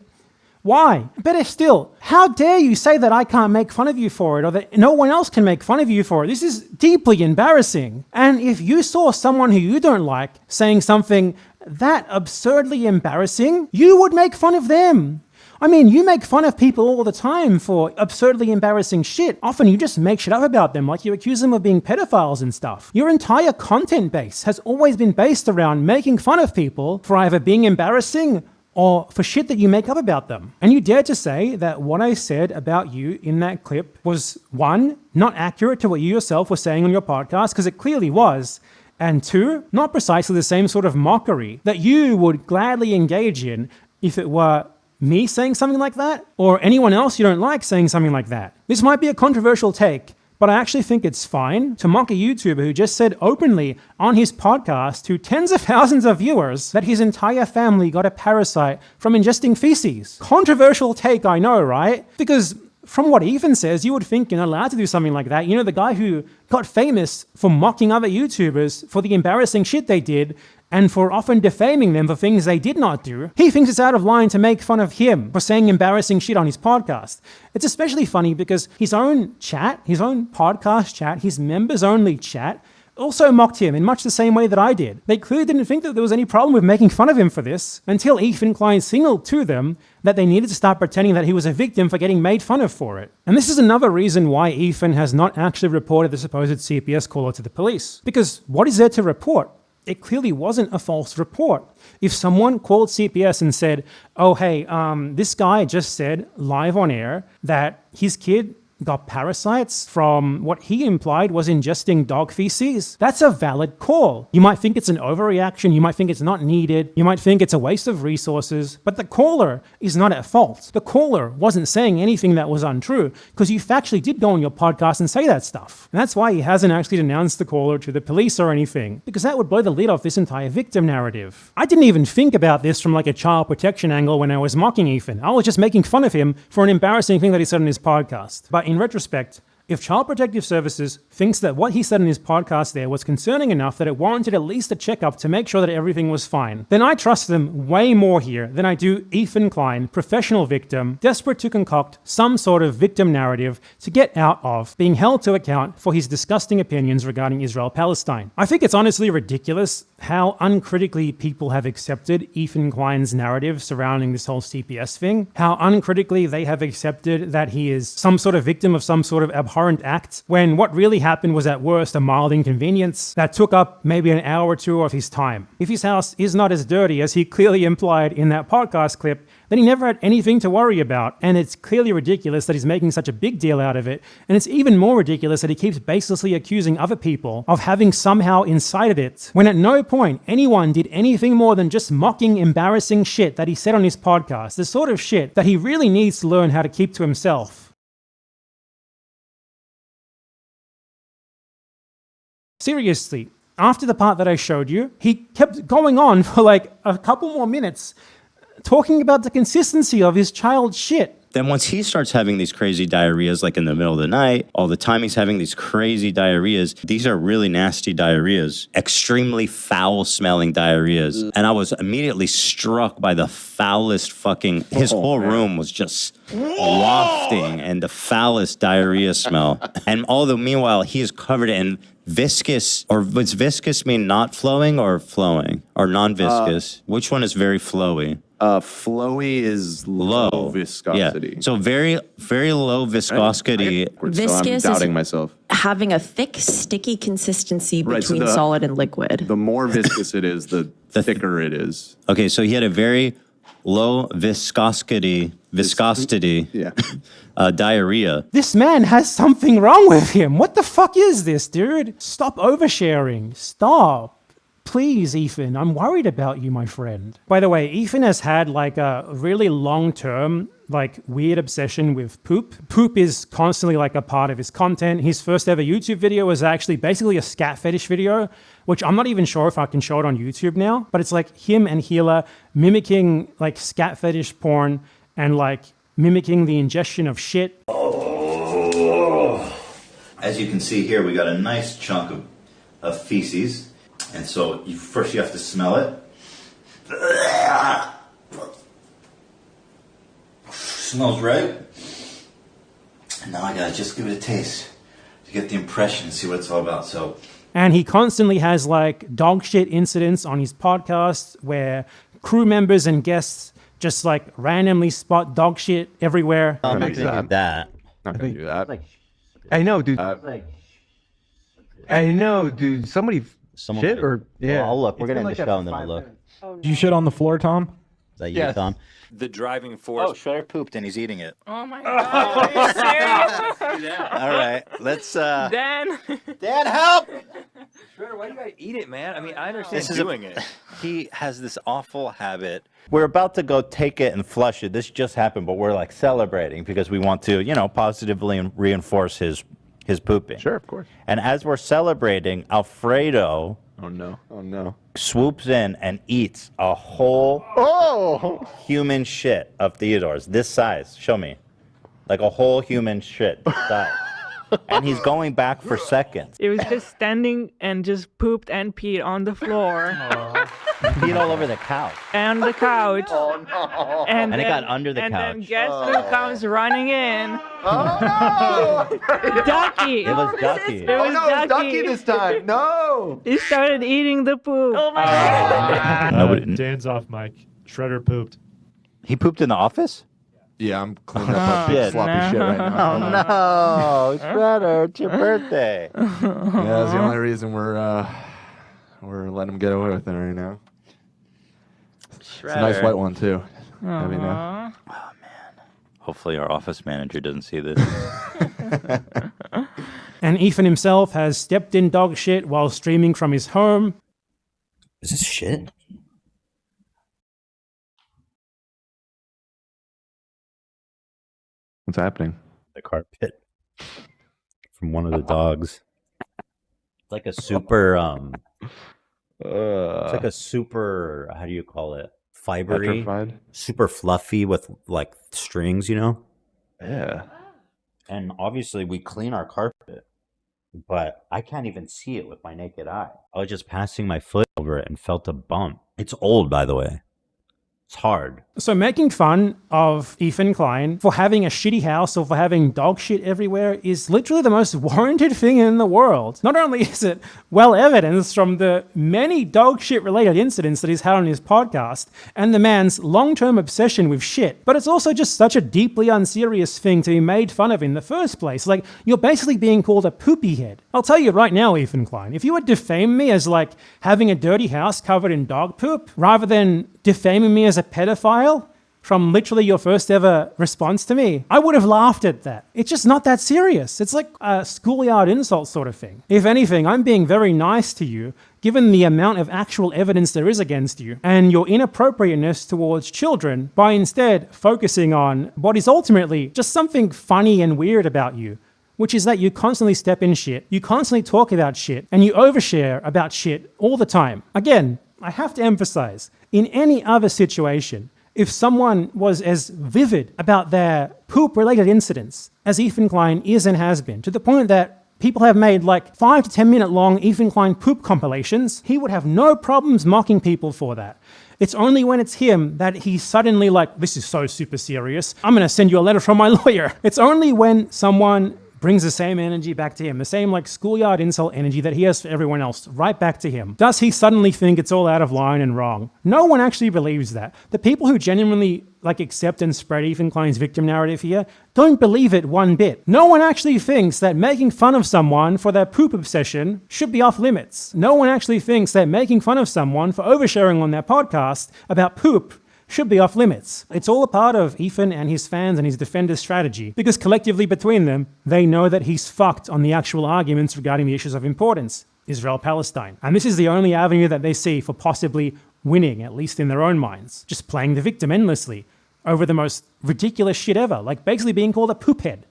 Why? Better still, how dare you say that I can't make fun of you for it or that no one else can make fun of you for it? This is deeply embarrassing. And if you saw someone who you don't like saying something that absurdly embarrassing, you would make fun of them. I mean, you make fun of people all the time for absurdly embarrassing shit. Often you just make shit up about them, like you accuse them of being pedophiles and stuff. Your entire content base has always been based around making fun of people for either being embarrassing or for shit that you make up about them. And you dare to say that what I said about you in that clip was, one, not accurate to what you yourself were saying on your podcast, because it clearly was, and two, not precisely the same sort of mockery that you would gladly engage in if it were me saying something like that, or anyone else you don't like saying something like that. This might be a controversial take, but I actually think it's fine to mock a YouTuber who just said openly on his podcast to tens of thousands of viewers that his entire family got a parasite from ingesting feces. Controversial take, I know, right? Because from what Ethan says, you would think you're not allowed to do something like that. You know, the guy who got famous for mocking other YouTubers for the embarrassing shit they did and for often defaming them for things they did not do, he thinks it's out of line to make fun of him for saying embarrassing shit on his podcast. It's especially funny because his own chat, his own podcast chat, his members-only chat, also mocked him in much the same way that I did. They clearly didn't think that there was any problem with making fun of him for this until Ethan Klein signaled to them that they needed to start pretending that he was a victim for getting made fun of for it. And this is another reason why Ethan has not actually reported the supposed CPS caller to the police. Because what is there to report? It clearly wasn't a false report. If someone called CPS and said, oh, hey, this guy just said live on air that his kid got parasites from what he implied was ingesting dog feces, that's a valid call. You might think it's an overreaction, you might think it's not needed, you might think it's a waste of resources, but the caller is not at fault. The caller wasn't saying anything that was untrue, because you factually did go on your podcast and say that stuff. And that's why he hasn't actually denounced the caller to the police or anything, because that would blow the lid off this entire victim narrative. I didn't even think about this from like a child protection angle when I was mocking Ethan. I was just making fun of him for an embarrassing thing that he said on his podcast. But in retrospect, if Child Protective Services thinks that what he said in his podcast there was concerning enough that it warranted at least a checkup to make sure that everything was fine, then I trust them way more here than I do Ethan Klein, professional victim, desperate to concoct some sort of victim narrative to get out of being held to account for his disgusting opinions regarding Israel-Palestine. I think it's honestly ridiculous how uncritically people have accepted Ethan Klein's narrative surrounding this whole CPS thing, how uncritically they have accepted that he is some sort of victim of some sort of abhorrent act, when what really happened was at worst a mild inconvenience that took up maybe an hour or two of his time. If his house is not as dirty as he clearly implied in that podcast clip, then he never had anything to worry about, and it's clearly ridiculous that he's making such a big deal out of it, and it's even more ridiculous that he keeps baselessly accusing other people of having somehow incited it, when at no point anyone did anything more than just mocking embarrassing shit that he said on his podcast, the sort of shit that he really needs to learn how to keep to himself. Seriously, after the part that I showed you, he kept going on for like a couple more minutes talking about the consistency of his child's shit. Then once he starts having these crazy diarrheas, like in the middle of the night, all the time he's having these crazy diarrheas, these are really nasty diarrheas, extremely foul-smelling diarrheas. And I was immediately struck by the foulest fucking, his whole room was just wafting and the foulest diarrhea smell. And meanwhile, he is covered in viscous, or does viscous mean not flowing or flowing? Or non-viscous? Which one is very flowy? Flowy is low viscosity. Yeah. So very, very low viscosity. Viscous so I'm doubting is myself. Having a thick, sticky consistency between solid and liquid. The more viscous it is, the thicker it is. Okay, so he had a very low viscosity viscosity, diarrhea. This man has something wrong with him. What the fuck is this, dude? Stop oversharing. Stop. Please, Ethan, I'm worried about you, my friend. By the way, Ethan has had like a really long-term, like weird obsession with poop. Poop is constantly like a part of his content. His first ever YouTube video was actually basically a scat fetish video, which I'm not even sure if I can show it on YouTube now, but it's like him and Hila mimicking like scat fetish porn and like mimicking the ingestion of shit. As you can see here, we got a nice chunk of feces. And so first you have to smell it. Smells right. And now I gotta just give it a taste to get the impression and see what it's all about. And he constantly has like dog shit incidents on his podcast where crew members and guests just like randomly spot dog shit everywhere. I'm not gonna do that. Not gonna do that. I know, dude. I know, dude. Somebody shit or yeah. Well, I'll look. We're gonna end the show and then I'll look. You shit on the floor, Tom? Is that you, Tom? The driving force. Oh, Shredder pooped and he's eating it. Oh my God. Are you serious? All right, let's. Dan, help! Shredder, why do you gotta eat it, man? I mean, I understand doing it. He has this awful habit. We're about to go take it and flush it. This just happened, but we're like celebrating because we want to, positively reinforce his pooping. Sure, of course. And as we're celebrating, Alfredo Oh no. swoops in and eats a whole human shit of Theodore's, this size. Show me. Like a whole human shit size. And he's going back for seconds. it was just standing and just pooped and peed on the floor. Peed all over the couch. And the couch. Oh no. And it then, got under the and couch. then guess who comes running in? Oh no! Ducky. It was Ducky. It was it's Ducky this time. No. He started eating the poop. Oh my God. Dan's off mic. Shredder pooped. He pooped in the office? Yeah, I'm cleaning up my sloppy shit right now. Oh no, Shredder, it's your birthday. Yeah, that's the only reason we're letting him get away with it right now. It's a nice white one too. Heavy now. Oh man. Hopefully our office manager doesn't see this. And Ethan himself has stepped in dog shit while streaming from his home. Is this shit? What's happening? The carpet from one of the dogs. It's like a super it's like a super, how do you call it? Fibery. Petrified? Super fluffy with like strings, Yeah. And obviously we clean our carpet, but I can't even see it with my naked eye. I was just passing my foot over it and felt a bump. It's old, by the way. It's hard. So making fun of Ethan Klein for having a shitty house or for having dog shit everywhere is literally the most warranted thing in the world. Not only is it well evidenced from the many dog shit related incidents that he's had on his podcast and the man's long-term obsession with shit, but it's also just such a deeply unserious thing to be made fun of in the first place. Like, you're basically being called a poopy head. I'll tell you right now, Ethan Klein, if you would defame me as like having a dirty house covered in dog poop rather than defaming me as a pedophile from literally your first ever response to me, I would have laughed at that. It's just not that serious. It's like a schoolyard insult sort of thing. If anything, I'm being very nice to you, given the amount of actual evidence there is against you and your inappropriateness towards children, by instead focusing on what is ultimately just something funny and weird about you, which is that you constantly step in shit, you constantly talk about shit, and you overshare about shit all the time. Again, I have to emphasize, in any other situation, if someone was as vivid about their poop-related incidents as Ethan Klein is and has been, to the point that people have made like 5 to 10 minute long Ethan Klein poop compilations, he would have no problems mocking people for that. It's only when it's him that he's suddenly like, this is so super serious, I'm going to send you a letter from my lawyer. It's only when someone brings the same energy back to him, the same like schoolyard insult energy that he has for everyone else, right back to him. Does he suddenly think it's all out of line and wrong? No one actually believes that. The people who genuinely like accept and spread Ethan Klein's victim narrative here don't believe it one bit. No one actually thinks that making fun of someone for their poop obsession should be off limits. No one actually thinks that making fun of someone for oversharing on their podcast about poop should be off limits. It's all a part of Ethan and his fans and his defenders' strategy, because collectively between them, they know that he's fucked on the actual arguments regarding the issues of importance, Israel-Palestine. And this is the only avenue that they see for possibly winning, at least in their own minds. Just playing the victim endlessly over the most ridiculous shit ever, like basically being called a poophead.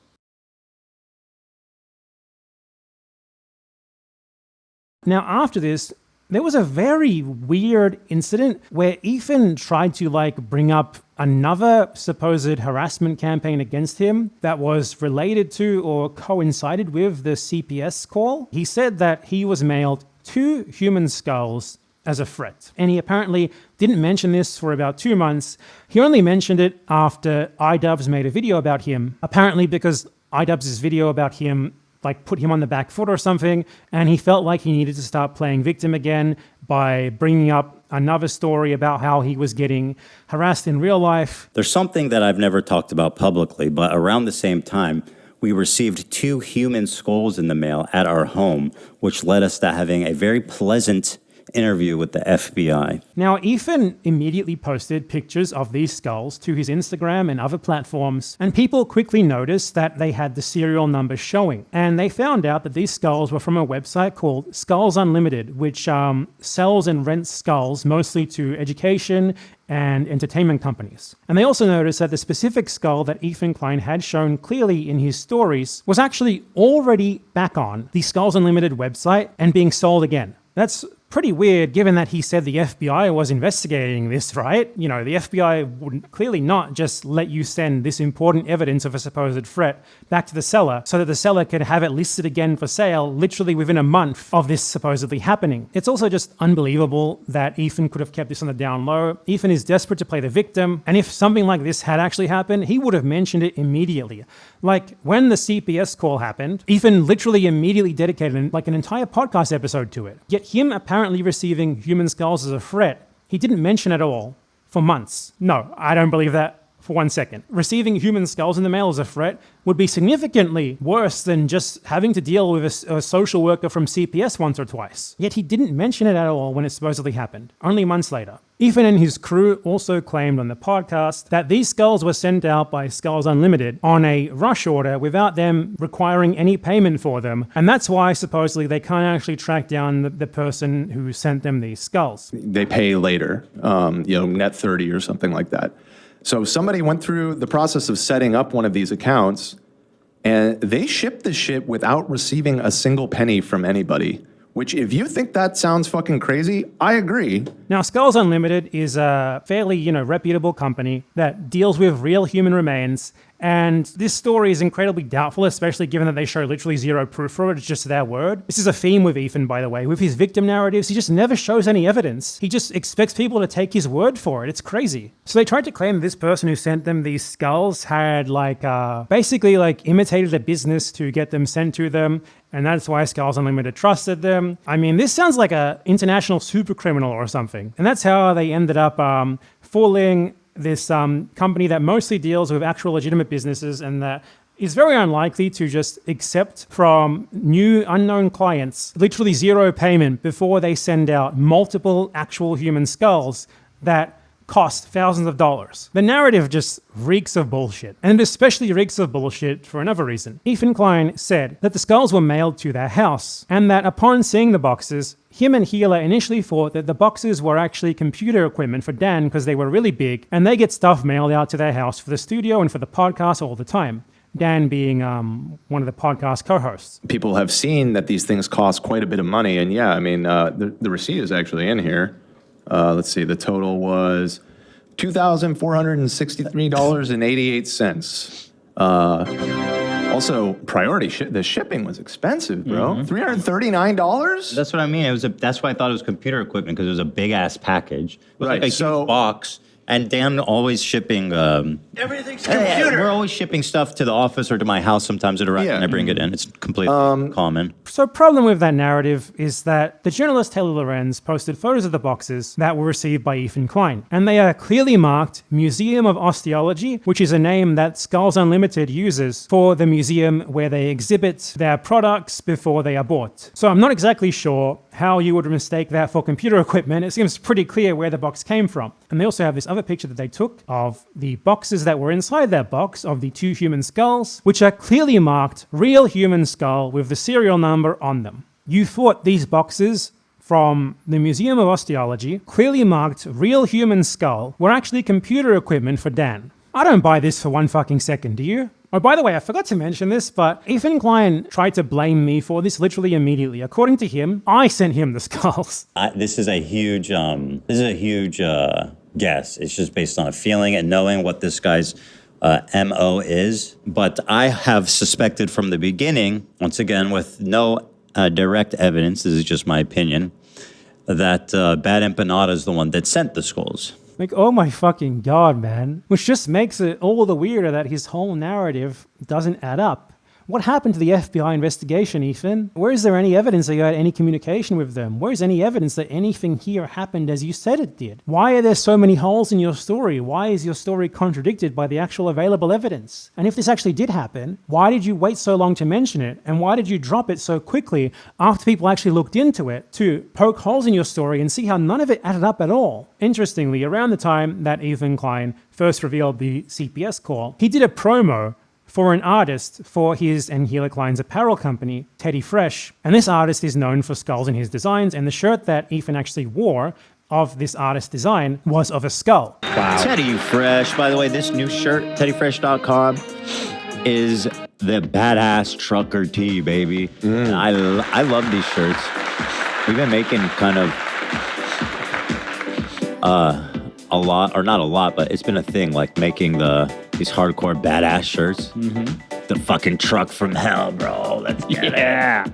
Now, after this, there was a very weird incident where Ethan tried to bring up another supposed harassment campaign against him that was related to or coincided with the CPS call. He said that he was mailed 2 human skulls as a threat. And he apparently didn't mention this for about 2 months. He only mentioned it after iDubbbz made a video about him, apparently because iDubbbz's video about him put him on the back foot or something, and he felt like he needed to start playing victim again by bringing up another story about how he was getting harassed in real life. There's something that I've never talked about publicly, but around the same time, we received 2 human skulls in the mail at our home, which led us to having a very pleasant interview with the FBI. Now, Ethan immediately posted pictures of these skulls to his Instagram and other platforms, and people quickly noticed that they had the serial numbers showing. And they found out that these skulls were from a website called Skulls Unlimited, which sells and rents skulls mostly to education and entertainment companies. And they also noticed that the specific skull that Ethan Klein had shown clearly in his stories was actually already back on the Skulls Unlimited website and being sold again. That's pretty weird, given that he said the FBI was investigating this, right? You know, the FBI would clearly not just let you send this important evidence of a supposed threat back to the seller so that the seller could have it listed again for sale literally within a month of this supposedly happening. It's also just unbelievable that Ethan could have kept this on the down low. Ethan is desperate to play the victim, and if something like this had actually happened, he would have mentioned it immediately. Like, when the CPS call happened, Ethan literally immediately dedicated an entire podcast episode to it. Yet him apparently receiving human skulls as a threat, he didn't mention at all for months. No, I don't believe that for 1 second. Receiving human skulls in the mail as a threat would be significantly worse than just having to deal with a social worker from CPS once or twice. Yet he didn't mention it at all when it supposedly happened, only months later. Ethan and his crew also claimed on the podcast that these skulls were sent out by Skulls Unlimited on a rush order without them requiring any payment for them, and that's why supposedly they can't actually track down the person who sent them these skulls. They pay later, net 30 or something like that. So somebody went through the process of setting up one of these accounts, and they shipped the shit without receiving a single penny from anybody. Which, if you think that sounds fucking crazy, I agree. Now, Skulls Unlimited is a fairly, reputable company that deals with real human remains, and this story is incredibly doubtful, especially given that they show literally zero proof for it. It's just their word. This is a theme with Ethan, by the way. With his victim narratives, he just never shows any evidence. He just expects people to take his word for it. It's crazy. So they tried to claim this person who sent them these skulls had basically imitated a business to get them sent to them, and that's why Skulls Unlimited trusted them. I mean, this sounds like an international super criminal or something. And that's how they ended up fooling this company that mostly deals with actual legitimate businesses and that is very unlikely to just accept from new unknown clients literally zero payment before they send out multiple actual human skulls that cost thousands of dollars. The narrative just reeks of bullshit, and it especially reeks of bullshit for another reason. Ethan Klein said that the skulls were mailed to their house, and that upon seeing the boxes, him and Hila initially thought that the boxes were actually computer equipment for Dan because they were really big, and they get stuff mailed out to their house for the studio and for the podcast all the time. Dan being one of the podcast co-hosts. People have seen that these things cost quite a bit of money, and the receipt is actually in here. Let's see, the total was $2,463.88. Also, the shipping was expensive, bro. $339? That's what I mean. That's why I thought it was computer equipment, because it was a big ass package. It was like a huge box. And Dan always shipping. Everything's computer. We're always shipping stuff to the office or to my house sometimes at a restaurant. I bring it in. It's completely common. So problem with that narrative is that the journalist Taylor Lorenz posted photos of the boxes that were received by Ethan Klein. And they are clearly marked Museum of Osteology, which is a name that Skulls Unlimited uses for the museum where they exhibit their products before they are bought. So I'm not exactly sure how you would mistake that for computer equipment. It seems pretty clear where the box came from. And they also have this other another picture that they took of the boxes that were inside that box of the 2 human skulls, which are clearly marked real human skull with the serial number on them. You thought these boxes from the Museum of Osteology, clearly marked real human skull, were actually computer equipment for Dan. I don't buy this for one fucking second, do you? Oh, by the way, I forgot to mention this, but Ethan Klein tried to blame me for this literally immediately. According to him, I sent him the skulls. This is a huge guess. It's just based on a feeling and knowing what this guy's MO is. But I have suspected from the beginning, once again, with no direct evidence, this is just my opinion, that BadEmpanada is the one that sent the skulls. Like, oh my fucking god, man. Which just makes it all the weirder that his whole narrative doesn't add up. What happened to the FBI investigation, Ethan? Where is there any evidence that you had any communication with them? Where is any evidence that anything here happened as you said it did? Why are there so many holes in your story? Why is your story contradicted by the actual available evidence? And if this actually did happen, why did you wait so long to mention it? And why did you drop it so quickly after people actually looked into it to poke holes in your story and see how none of it added up at all? Interestingly, around the time that Ethan Klein first revealed the CPS call, he did a promo for an artist for his and Hila Klein's apparel company, Teddy Fresh. And this artist is known for skulls in his designs, and the shirt that Ethan actually wore of this artist's design was of a skull. Wow. Teddy Fresh, by the way, this new shirt, teddyfresh.com, is the badass trucker tee, baby. And I love these shirts. We've been making kind of a lot, or not a lot, but it's been a thing, like making these hardcore badass shirts. The fucking truck from hell, bro. Let's get it.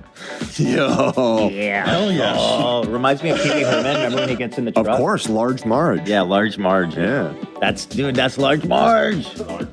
Yo. Yeah. Hell yes. Oh, reminds me of Pee Wee Herman. Remember when he gets in the truck? Of course, Large Marge. Yeah, Large Marge. Yeah. That's Large Marge.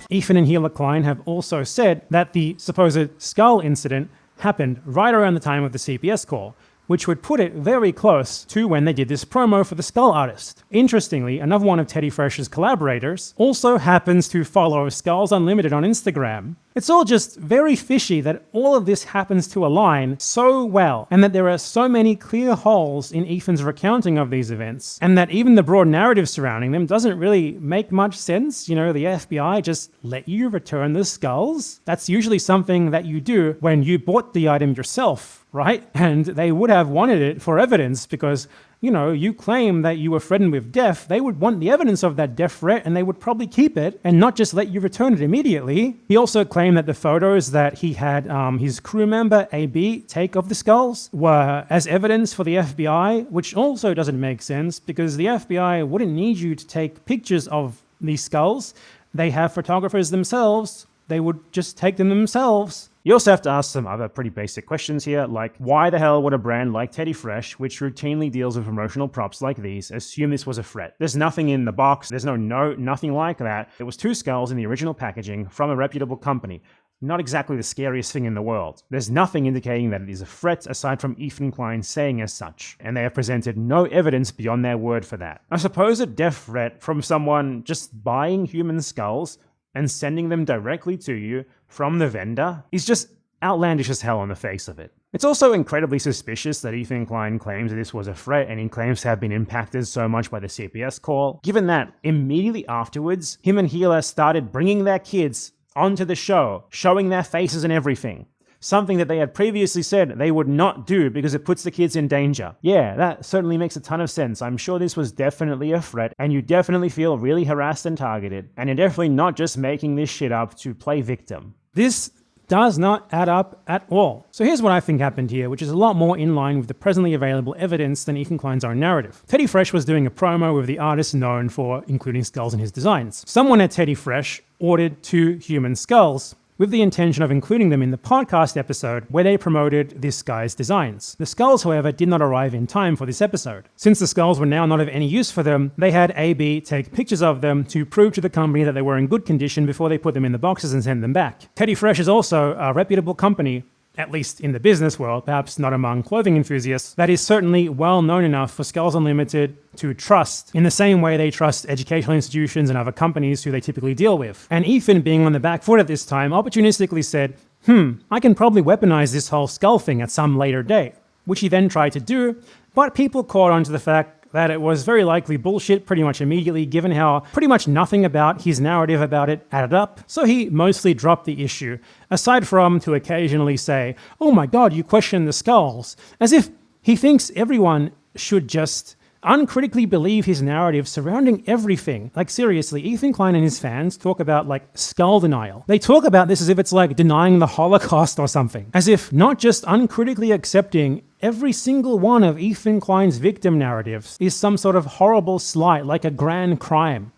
Ethan and Hila Klein have also said that the supposed skull incident happened right around the time of the CPS call, which would put it very close to when they did this promo for the skull artist. Interestingly, another one of Teddy Fresh's collaborators also happens to follow Skulls Unlimited on Instagram. It's all just very fishy that all of this happens to align so well, and that there are so many clear holes in Ethan's recounting of these events, and that even the broad narrative surrounding them doesn't really make much sense. You know, the FBI just let you return the skulls? That's usually something that you do when you bought the item yourself, right? And they would have wanted it for evidence because, you know, you claim that you were threatened with death. They would want the evidence of that death threat, and they would probably keep it and not just let you return it immediately. He also claimed that the photos that he had his crew member AB take of the skulls were as evidence for the FBI, which also doesn't make sense because the FBI wouldn't need you to take pictures of these skulls. They have photographers themselves. They would just take them themselves. You also have to ask some other pretty basic questions here, like why the hell would a brand like Teddy Fresh, which routinely deals with promotional props like these, assume this was a threat? There's nothing in the box, there's no note, nothing like that. It was 2 skulls in the original packaging from a reputable company. Not exactly the scariest thing in the world. There's nothing indicating that it is a threat aside from Ethan Klein saying as such, and they have presented no evidence beyond their word for that. I suppose a death threat from someone just buying human skulls and sending them directly to you from the vendor is just outlandish as hell on the face of it. It's also incredibly suspicious that Ethan Klein claims that this was a threat and he claims to have been impacted so much by the CPS call, given that immediately afterwards, him and Hila started bringing their kids onto the show, showing their faces and everything. Something that they had previously said they would not do because it puts the kids in danger. Yeah, that certainly makes a ton of sense. I'm sure this was definitely a threat, and you definitely feel really harassed and targeted, and you're definitely not just making this shit up to play victim. This does not add up at all. So here's what I think happened here, which is a lot more in line with the presently available evidence than Ethan Klein's own narrative. Teddy Fresh was doing a promo with the artist known for including skulls in his designs. Someone at Teddy Fresh ordered 2 human skulls, with the intention of including them in the podcast episode where they promoted this guy's designs. The skulls, however, did not arrive in time for this episode. Since the skulls were now not of any use for them, they had AB take pictures of them to prove to the company that they were in good condition before they put them in the boxes and sent them back. Teddy Fresh is also a reputable company, at least in the business world, perhaps not among clothing enthusiasts, that is certainly well known enough for Skulls Unlimited to trust in the same way they trust educational institutions and other companies who they typically deal with. And Ethan, being on the back foot at this time, opportunistically said, I can probably weaponize this whole skull thing at some later date, which he then tried to do, but people caught on to the fact that it was very likely bullshit pretty much immediately, given how pretty much nothing about his narrative about it added up, so he mostly dropped the issue, aside from to occasionally say, "Oh my god, you question the skulls," as if he thinks everyone should just uncritically believe his narrative surrounding everything. Like seriously, Ethan Klein and his fans talk about like skull denial. They talk about this as if it's like denying the Holocaust or something. As if not just uncritically accepting every single one of Ethan Klein's victim narratives is some sort of horrible slight, like a grand crime.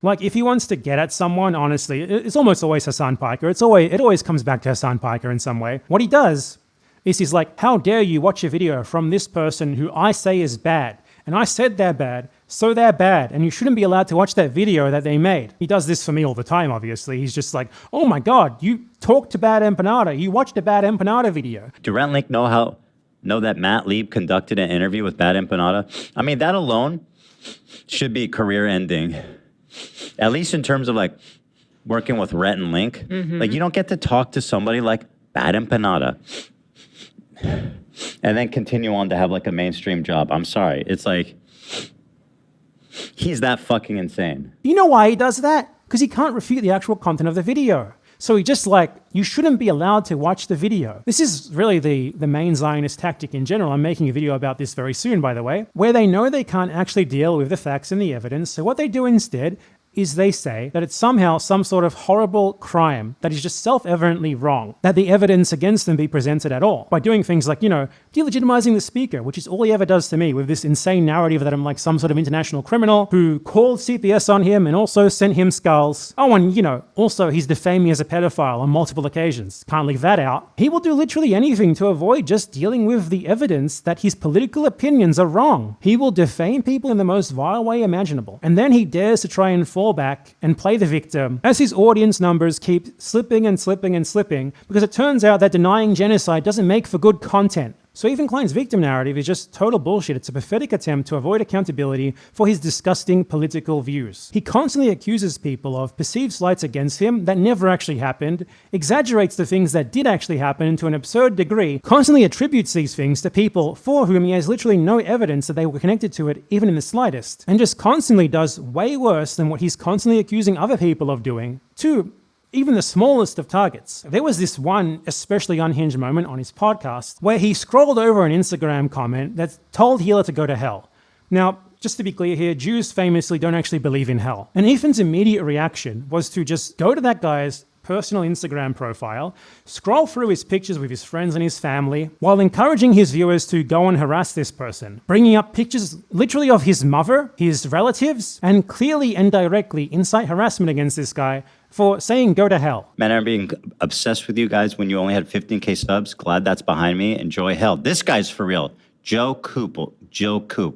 Like, if he wants to get at someone, honestly, it's almost always Hassan Piker. It always comes back to Hassan Piker in some way. What he does is he's like, how dare you watch a video from this person who I say is bad, and I said they're bad, so they're bad, and you shouldn't be allowed to watch that video that they made. He does this for me all the time, obviously. He's just like, oh my god, you talked to BadEmpanada, you watched a BadEmpanada video. Do Rent Link know that Matt Lieb conducted an interview with BadEmpanada? I mean, that alone should be career ending. At least in terms of like working with Rent and Link. Like, you don't get to talk to somebody like BadEmpanada and then continue on to have like a mainstream job. I'm sorry. It's like, he's that fucking insane. You know why he does that? Because he can't refute the actual content of the video. So he just like, you shouldn't be allowed to watch the video. This is really the main Zionist tactic in general. I'm making a video about this very soon, by the way, where they know they can't actually deal with the facts and the evidence. So what they do instead is they say that it's somehow some sort of horrible crime that is just self-evidently wrong, that the evidence against them be presented at all, by doing things like, you know, delegitimizing the speaker, which is all he ever does to me with this insane narrative that I'm like some sort of international criminal who called CPS on him and also sent him skulls. Oh, and, you know, also he's defaming me as a pedophile on multiple occasions. Can't leave that out. He will do literally anything to avoid just dealing with the evidence that his political opinions are wrong. He will defame people in the most vile way imaginable. And then he dares to try and fall back and play the victim as his audience numbers keep slipping and slipping and slipping, because it turns out that denying genocide doesn't make for good content. So Ethan Klein's victim narrative is just total bullshit. It's a pathetic attempt to avoid accountability for his disgusting political views. He constantly accuses people of perceived slights against him that never actually happened, exaggerates the things that did actually happen to an absurd degree, constantly attributes these things to people for whom he has literally no evidence that they were connected to it, even in the slightest, and just constantly does way worse than what he's constantly accusing other people of doing, to even the smallest of targets. There was this one especially unhinged moment on his podcast where he scrolled over an Instagram comment that told Hila to go to hell. Now, just to be clear here, Jews famously don't actually believe in hell. And Ethan's immediate reaction was to just go to that guy's personal Instagram profile, scroll through his pictures with his friends and his family, while encouraging his viewers to go and harass this person, bringing up pictures literally of his mother, his relatives, and clearly and directly incite harassment against this guy for saying go to hell. Man, I'm being obsessed with you guys when you only had 15K subs. Glad that's behind me. Enjoy hell. This guy's for real. Joe Coop.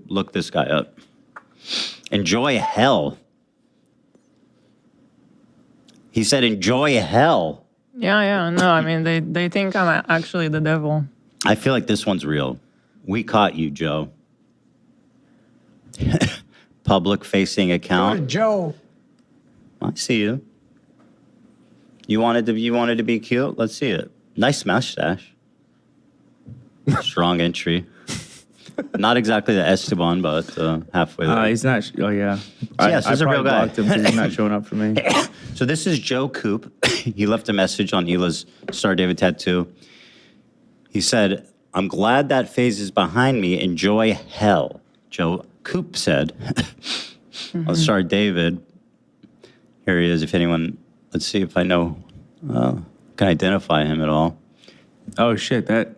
Look this guy up. Enjoy hell. He said, enjoy hell. Yeah. No, I mean, they think I'm actually the devil. I feel like this one's real. We caught you, Joe. Public-facing account. Joe. I see you. You wanted to be cute? Let's see it. Nice mustache. Strong entry. Not exactly the Esteban, but halfway there. He's not. Oh yeah. Yes, he's a real guy. Blocked him 'cause he's not showing up for me. So this is Joe Coop. He left a message on Hila's Star David tattoo. He said, "I'm glad that phase is behind me. Enjoy hell." Joe Coop said. On Star David. Here he is. If anyone, let's see if I know, can identify him at all. Oh shit! That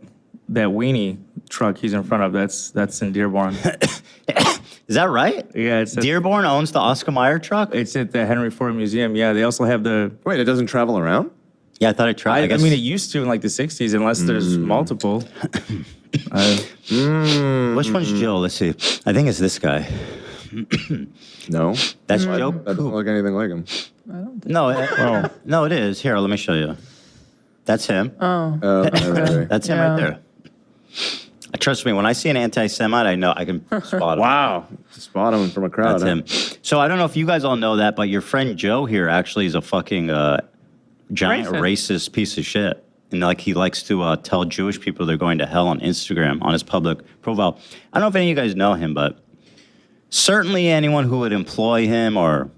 weenie truck he's in front of, that's in Dearborn. Is that right? Yeah, it's Dearborn owns the Oscar Mayer truck? It's at the Henry Ford Museum. Yeah, they also have the... Wait, it doesn't travel around? Yeah, I thought it traveled. I mean, it used to in like the 60s, unless there's multiple. Which one's Joe? Let's see. I think it's this guy. No. That's Joe That doesn't look anything like him. No, no, it is. Here, let me show you. That's him. Oh. That's him right there. Trust me, when I see an anti-Semite, I know I can spot him. Wow. Spot him from a crowd. That's him. So I don't know if you guys all know that, but your friend Joe here actually is a fucking giant racist piece of shit. And like he likes to tell Jewish people they're going to hell on Instagram, on his public profile. I don't know if any of you guys know him, but certainly anyone who would employ him, or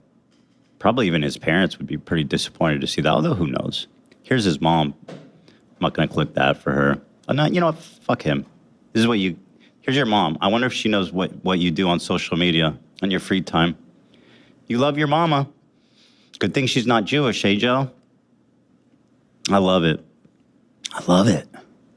probably even his parents, would be pretty disappointed to see that, although who knows. Here's his mom. I'm not going to click that for her. Not, you know what? Fuck him. This is what you... Here's your mom. I wonder if she knows what you do on social media on your free time. You love your mama. Good thing she's not Jewish, eh, Joe? I love it. I love it.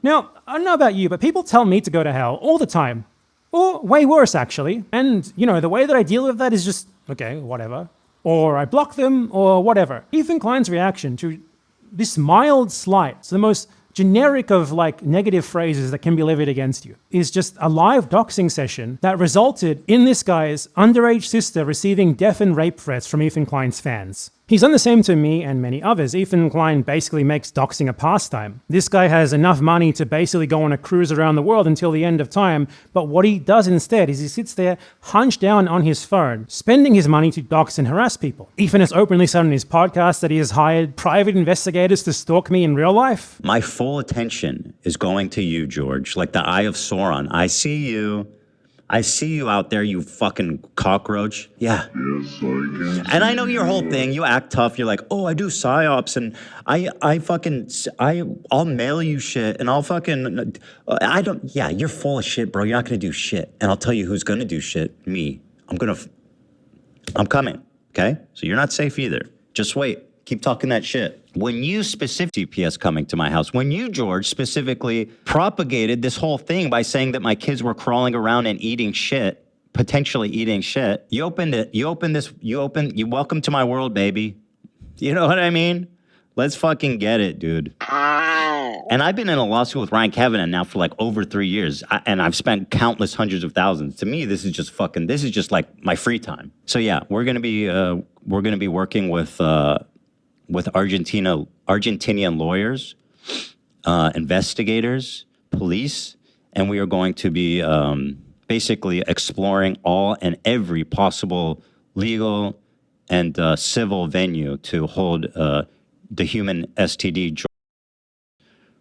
Now, I don't know about you, but people tell me to go to hell all the time. Or way worse, actually. And, you know, the way that I deal with that is just, okay, whatever. Or I block them, or whatever. Ethan Klein's reaction to this mild slight, it's the most generic of like negative phrases that can be levied against you, is just a live doxing session that resulted in this guy's underage sister receiving death and rape threats from Ethan Klein's fans. He's done the same to me and many others. Ethan Klein basically makes doxing a pastime. This guy has enough money to basically go on a cruise around the world until the end of time, but what he does instead is he sits there hunched down on his phone, spending his money to dox and harass people. Ethan has openly said on his podcast that he has hired private investigators to stalk me in real life. My full attention is going to you, George, like the eye of Sauron. I see you. I see you out there, you fucking cockroach. Yeah. Yes, I can. And I know your whole thing. You act tough. You're like, oh, I do psyops, and I'll mail you shit, and I'll fucking, yeah, you're full of shit, bro. You're not gonna do shit. And I'll tell you who's gonna do shit. Me. I'm coming, okay? So you're not safe either. Just wait. Keep talking that shit. When you CPS coming to my house, when you, George, specifically propagated this whole thing by saying that my kids were crawling around and eating shit, potentially eating shit, you welcome to my world, baby. You know what I mean? Let's fucking get it, dude. And I've been in a lawsuit with Ryan Kavanaugh now for like over 3 years, and I've spent countless hundreds of thousands. To me, this is just like my free time. So yeah, we're gonna be working with Argentinian lawyers, investigators, police, and we are going to be basically exploring all and every possible legal and civil venue to hold the human STD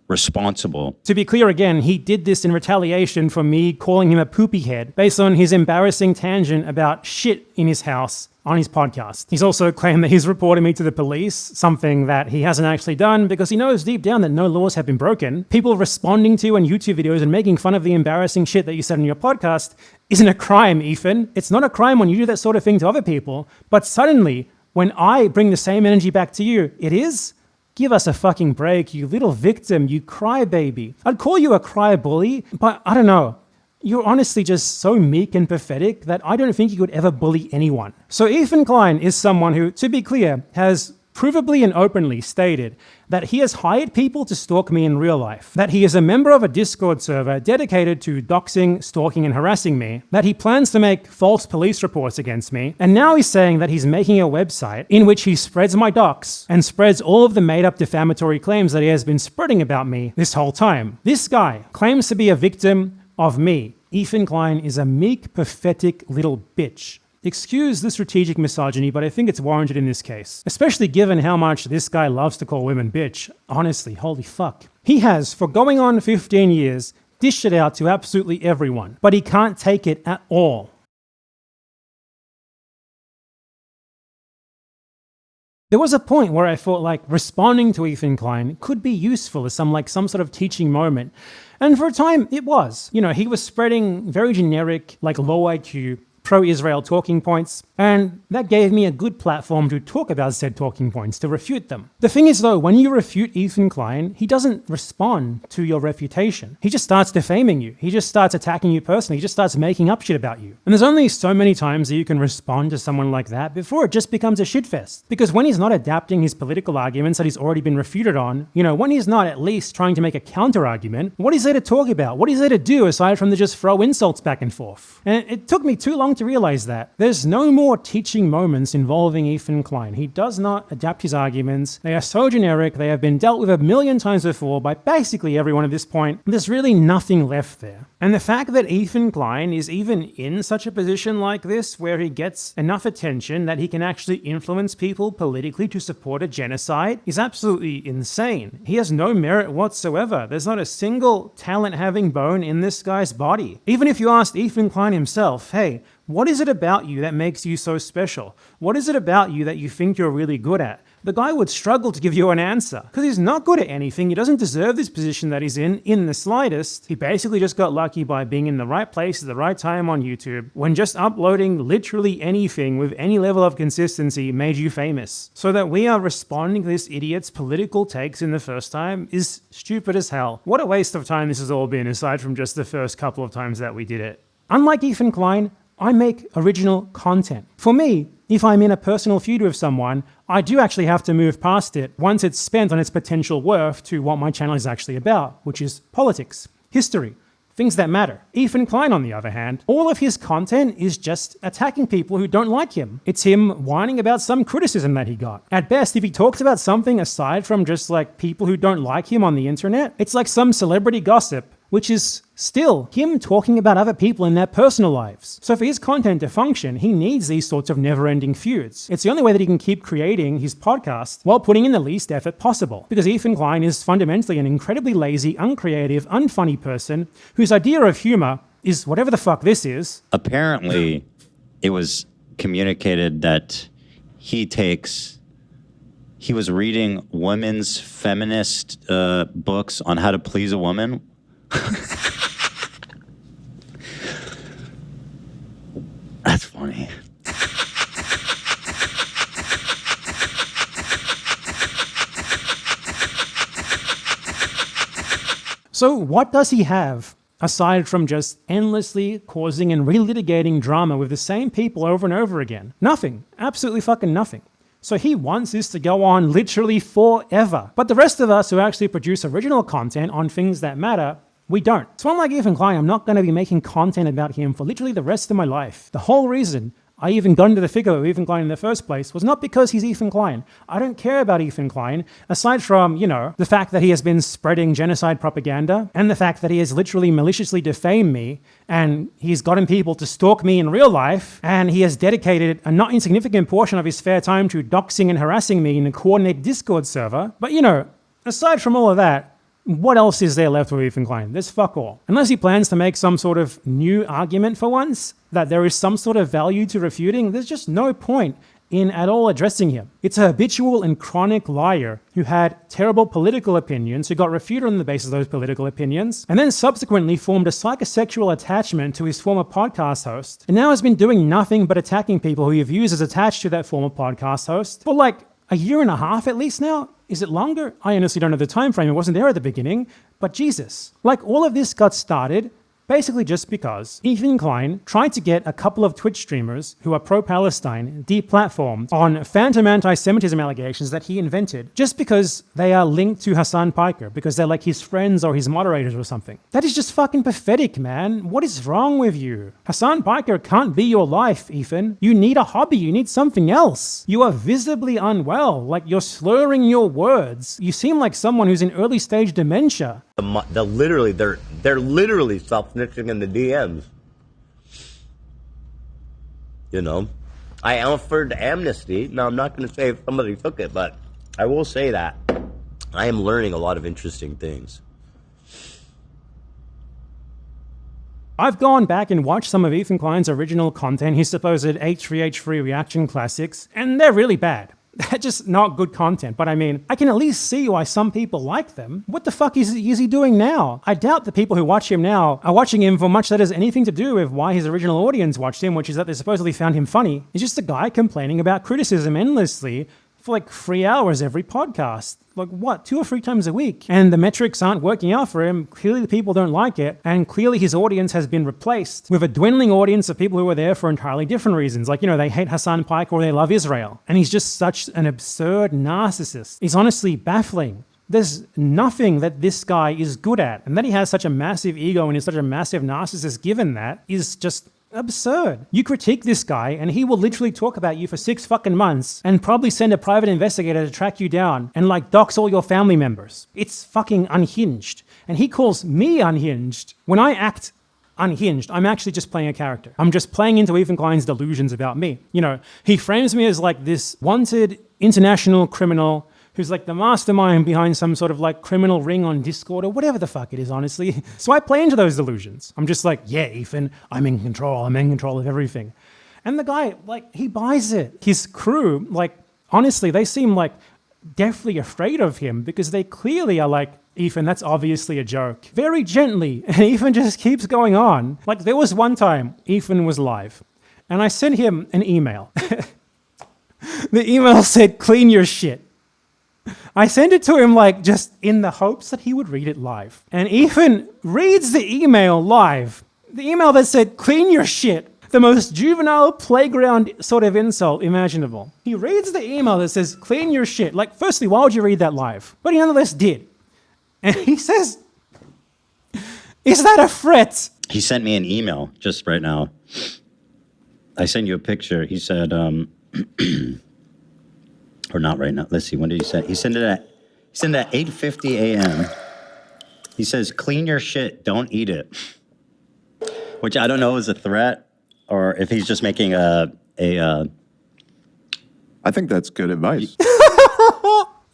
responsible. To be clear again, he did this in retaliation for me calling him a poopy head based on his embarrassing tangent about shit in his house on his podcast. He's also claimed that he's reporting me to the police, something that he hasn't actually done because he knows deep down that no laws have been broken. People responding to you in YouTube videos and making fun of the embarrassing shit that you said on your podcast isn't a crime, Ethan. It's not a crime when you do that sort of thing to other people, but suddenly, when I bring the same energy back to you, it is? Give us a fucking break, you little victim, you crybaby. I'd call you a cry bully, but I don't know. You're honestly just so meek and pathetic that I don't think you could ever bully anyone. So Ethan Klein is someone who, to be clear, has provably and openly stated that he has hired people to stalk me in real life, that he is a member of a Discord server dedicated to doxing, stalking, and harassing me, that he plans to make false police reports against me, and now he's saying that he's making a website in which he spreads my dox and spreads all of the made-up defamatory claims that he has been spreading about me this whole time. This guy claims to be a victim of me. Ethan Klein is a meek, pathetic little bitch. Excuse the strategic misogyny, but I think it's warranted in this case, especially given how much this guy loves to call women bitch. Honestly, holy fuck. He has, for going on 15 years, dished it out to absolutely everyone, but he can't take it at all. There was a point where I thought like responding to Ethan Klein could be useful as some sort of teaching moment. And for a time it was. You know, he was spreading very generic, like low IQ, pro-Israel talking points, and that gave me a good platform to talk about said talking points, to refute them. The thing is though, when you refute Ethan Klein, he doesn't respond to your refutation. He just starts defaming you. He just starts attacking you personally. He just starts making up shit about you. And there's only so many times that you can respond to someone like that before it just becomes a shitfest. Because when he's not adapting his political arguments that he's already been refuted on, you know, when he's not at least trying to make a counter-argument, what is there to talk about? What is there to do aside from to just throw insults back and forth? And it took me too long long to realize that. There's no more teaching moments involving Ethan Klein. He does not adapt his arguments. They are so generic, they have been dealt with a million times before by basically everyone at this point. There's really nothing left there. And the fact that Ethan Klein is even in such a position like this, where he gets enough attention that he can actually influence people politically to support a genocide, is absolutely insane. He has no merit whatsoever. There's not a single talent-having bone in this guy's body. Even if you asked Ethan Klein himself, hey, what is it about you that makes you so special? What is it about you that you think you're really good at? The guy would struggle to give you an answer because he's not good at anything. He doesn't deserve this position that he's in the slightest. He basically just got lucky by being in the right place at the right time on YouTube when just uploading literally anything with any level of consistency made you famous. So that we are responding to this idiot's political takes in the first time is stupid as hell. What a waste of time this has all been, aside from just the first couple of times that we did it. Unlike Ethan Klein, I make original content. For me, if I'm in a personal feud with someone, I do actually have to move past it once it's spent on its potential worth to what my channel is actually about, which is politics, history, things that matter. Ethan Klein, on the other hand, all of his content is just attacking people who don't like him. It's him whining about some criticism that he got. At best, if he talks about something aside from just like people who don't like him on the internet, it's like some celebrity gossip, which is still him talking about other people in their personal lives. So for his content to function, he needs these sorts of never-ending feuds. It's the only way that he can keep creating his podcast while putting in the least effort possible. Because Ethan Klein is fundamentally an incredibly lazy, uncreative, unfunny person whose idea of humor is whatever the fuck this is. Apparently, it was communicated that he was reading women's feminist books on how to please a woman. That's funny. So what does he have aside from just endlessly causing and relitigating drama with the same people over and over again? Nothing. Absolutely fucking nothing. So he wants this to go on literally forever. But the rest of us who actually produce original content on things that matter, we don't. So unlike Ethan Klein, I'm not going to be making content about him for literally the rest of my life. The whole reason I even got into the figure of Ethan Klein in the first place was not because he's Ethan Klein. I don't care about Ethan Klein, aside from, the fact that he has been spreading genocide propaganda and the fact that he has literally maliciously defamed me and he's gotten people to stalk me in real life and he has dedicated a not insignificant portion of his spare time to doxing and harassing me in a coordinated Discord server. But aside from all of that, what else is there left with Ethan Klein? There's fuck all. Unless he plans to make some sort of new argument for once, that there is some sort of value to refuting, there's just no point in at all addressing him. It's a habitual and chronic liar who had terrible political opinions, who got refuted on the basis of those political opinions, and then subsequently formed a psychosexual attachment to his former podcast host, and now has been doing nothing but attacking people who he views as attached to that former podcast host for like a year and a half at least now? Is it longer? I honestly don't know the time frame. It wasn't there at the beginning. But Jesus. Like, all of this got started basically just because Ethan Klein tried to get a couple of Twitch streamers who are pro-Palestine deplatformed on phantom anti-Semitism allegations that he invented just because they are linked to Hassan Piker, because they're like his friends or his moderators or something. That is just fucking pathetic, man. What is wrong with you? Hassan Piker can't be your life, Ethan. You need a hobby. You need something else. You are visibly unwell. Like, you're slurring your words. You seem like someone who's in early stage dementia. They're literally self-snitching in the DMs. I offered amnesty. Now, I'm not going to say if somebody took it, but I will say that I am learning a lot of interesting things. I've gone back and watched some of Ethan Klein's original content, his supposed H3H3 reaction classics, and they're really bad. They're just not good content, but I mean, I can at least see why some people like them. What the fuck is he doing now? I doubt the people who watch him now are watching him for much that has anything to do with why his original audience watched him, which is that they supposedly found him funny. He's just a guy complaining about criticism endlessly for like 3 hours every podcast. Like what, 2 or 3 times a week? And the metrics aren't working out for him. Clearly the people don't like it. And clearly his audience has been replaced with a dwindling audience of people who are there for entirely different reasons. Like, they hate Hassan Piker or they love Israel. And he's just such an absurd narcissist. He's honestly baffling. There's nothing that this guy is good at. And that he has such a massive ego and is such a massive narcissist given that is just absurd. You critique this guy and he will literally talk about you for 6 fucking months and probably send a private investigator to track you down and like dox all your family members. It's fucking unhinged. And he calls me unhinged. When I act unhinged, I'm actually just playing a character. I'm just playing into Ethan Klein's delusions about me. You know, he frames me as like this wanted international criminal who's like the mastermind behind some sort of like criminal ring on Discord or whatever the fuck it is, honestly. So I play into those delusions. I'm just like, yeah, Ethan, I'm in control of everything. And the guy, like, he buys it. His crew, like, honestly, they seem like deathly afraid of him because they clearly are like, Ethan, that's obviously a joke. Very gently, and Ethan just keeps going on. Like, there was one time Ethan was live, and I sent him an email. The email said, clean your shit. I sent it to him like just in the hopes that he would read it live. And Ethan reads the email live. The email that said, clean your shit. The most juvenile playground sort of insult imaginable. He reads the email that says, clean your shit. Like, firstly, why would you read that live? But he nonetheless did. And he says, is that a threat? He sent me an email just right now. I sent you a picture. He said, or not right now. Let's see. When did he send? He sent it at 8:50 a.m. He says, "Clean your shit. Don't eat it," which I don't know is a threat or if he's just making a. I think that's good advice.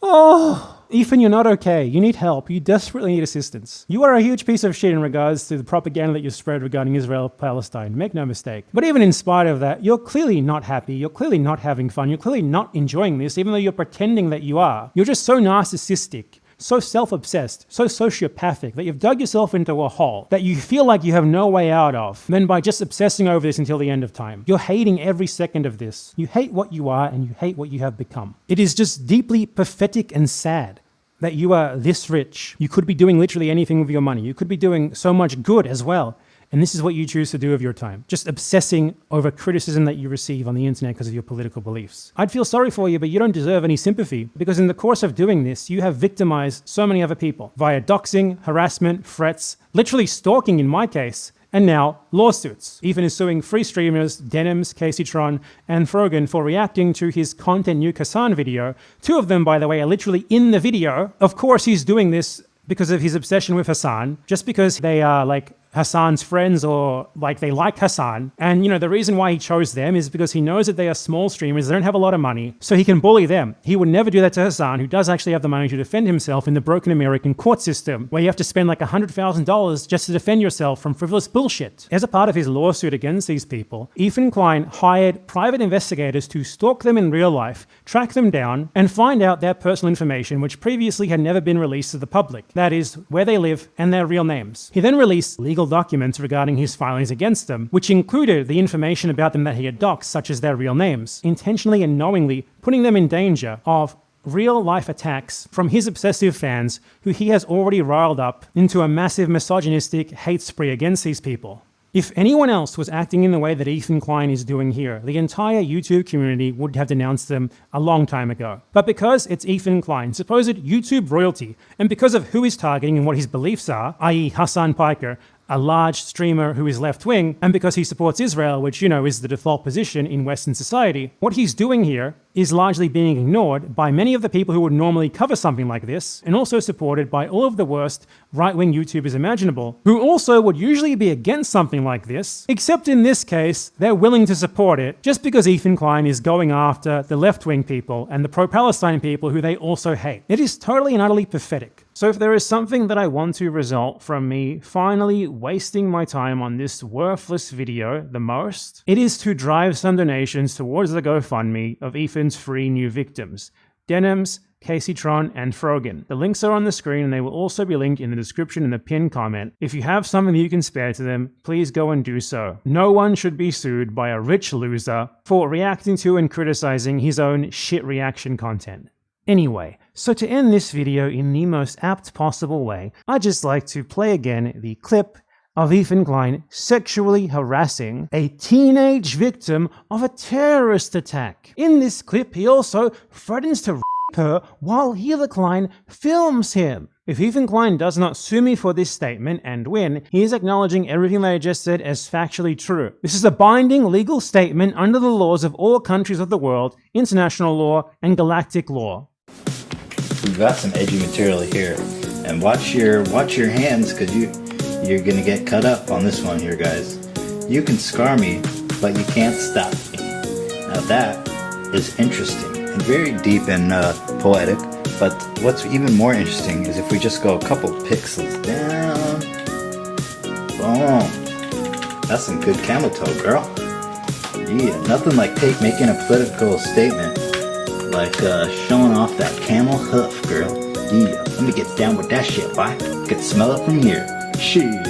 Oh, Ethan, you're not okay. You need help. You desperately need assistance. You are a huge piece of shit in regards to the propaganda that you spread regarding Israel-Palestine. Make no mistake. But even in spite of that, you're clearly not happy. You're clearly not having fun. You're clearly not enjoying this, even though you're pretending that you are. You're just so narcissistic, so self-obsessed, so sociopathic that you've dug yourself into a hole that you feel like you have no way out of. Then by just obsessing over this until the end of time, you're hating every second of this. You hate what you are and you hate what you have become. It is just deeply pathetic and sad that you are this rich. You could be doing literally anything with your money. You could be doing so much good as well. And this is what you choose to do with your time. Just obsessing over criticism that you receive on the internet because of your political beliefs. I'd feel sorry for you, but you don't deserve any sympathy because in the course of doing this, you have victimized so many other people via doxing, harassment, threats, literally stalking in my case, and now lawsuits. Ethan is suing free streamers Denims, Casey Tron, and Frogan for reacting to his content Nuke Hassan video. 2 of them, by the way, are literally in the video. Of course, he's doing this because of his obsession with Hassan, just because they are like Hassan's friends or like they like Hassan. And you know, the reason why he chose them is because he knows that they are small streamers, they don't have a lot of money, so he can bully them. He would never do that to Hassan, who does actually have the money to defend himself in the broken American court system, where you have to spend like $100,000 just to defend yourself from frivolous bullshit. As a part of his lawsuit against these people, Ethan Klein hired private investigators to stalk them in real life, track them down, and find out their personal information, which previously had never been released to the public. That is, where they live and their real names. He then released legal documents regarding his filings against them, which included the information about them that he had doxed, such as their real names, intentionally and knowingly putting them in danger of real-life attacks from his obsessive fans, who he has already riled up into a massive misogynistic hate spree against these people. If anyone else was acting in the way that Ethan Klein is doing here, the entire YouTube community would have denounced them a long time ago. But because it's Ethan Klein, supposed YouTube royalty, and because of who he's targeting and what his beliefs are, i.e. Hassan Piker, a large streamer who is left-wing, and because he supports Israel, which, you know, is the default position in Western society, what he's doing here is largely being ignored by many of the people who would normally cover something like this, and also supported by all of the worst right-wing YouTubers imaginable, who also would usually be against something like this, except in this case, they're willing to support it just because Ethan Klein is going after the left-wing people and the pro-Palestine people who they also hate. It is totally and utterly pathetic. So if there is something that I want to result from me finally wasting my time on this worthless video the most, it is to drive some donations towards the GoFundMe of Ethan's 3 new victims, Denims, Casey Tron, and Frogan. The links are on the screen and they will also be linked in the description and the pinned comment. If you have something that you can spare to them, please go and do so. No one should be sued by a rich loser for reacting to and criticizing his own shit reaction content. Anyway, so to end this video in the most apt possible way, I'd just like to play again the clip of Ethan Klein sexually harassing a teenage victim of a terrorist attack. In this clip, he also threatens to rape her while Hila Klein films him. If Ethan Klein does not sue me for this statement and win, he is acknowledging everything that I just said as factually true. This is a binding legal statement under the laws of all countries of the world, international law, and galactic law. We've got some edgy material here, and watch your hands, because you're gonna get cut up on this one here, guys. You can scar me, but you can't stop me. Now that is interesting and very deep and poetic. But what's even more interesting is if we just go a couple pixels down. Boom. That's some good camel toe, girl. Yeah, nothing like making a political statement like showing off that camel hoof, girl. Yeah, let me get down with that shit, boy. Can smell it from here. Shit.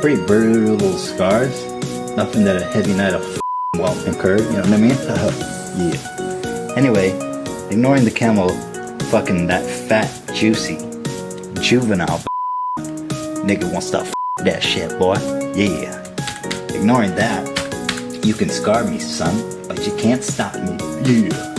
Pretty brutal little scars. Nothing that a heavy night of won't incur, you know what I mean? Yeah. Anyway, ignoring the camel, fucking that fat, juicy, juvenile nigga wants to that shit, boy. Yeah. Ignoring that, you can scar me, son, but you can't stop me. Yeah.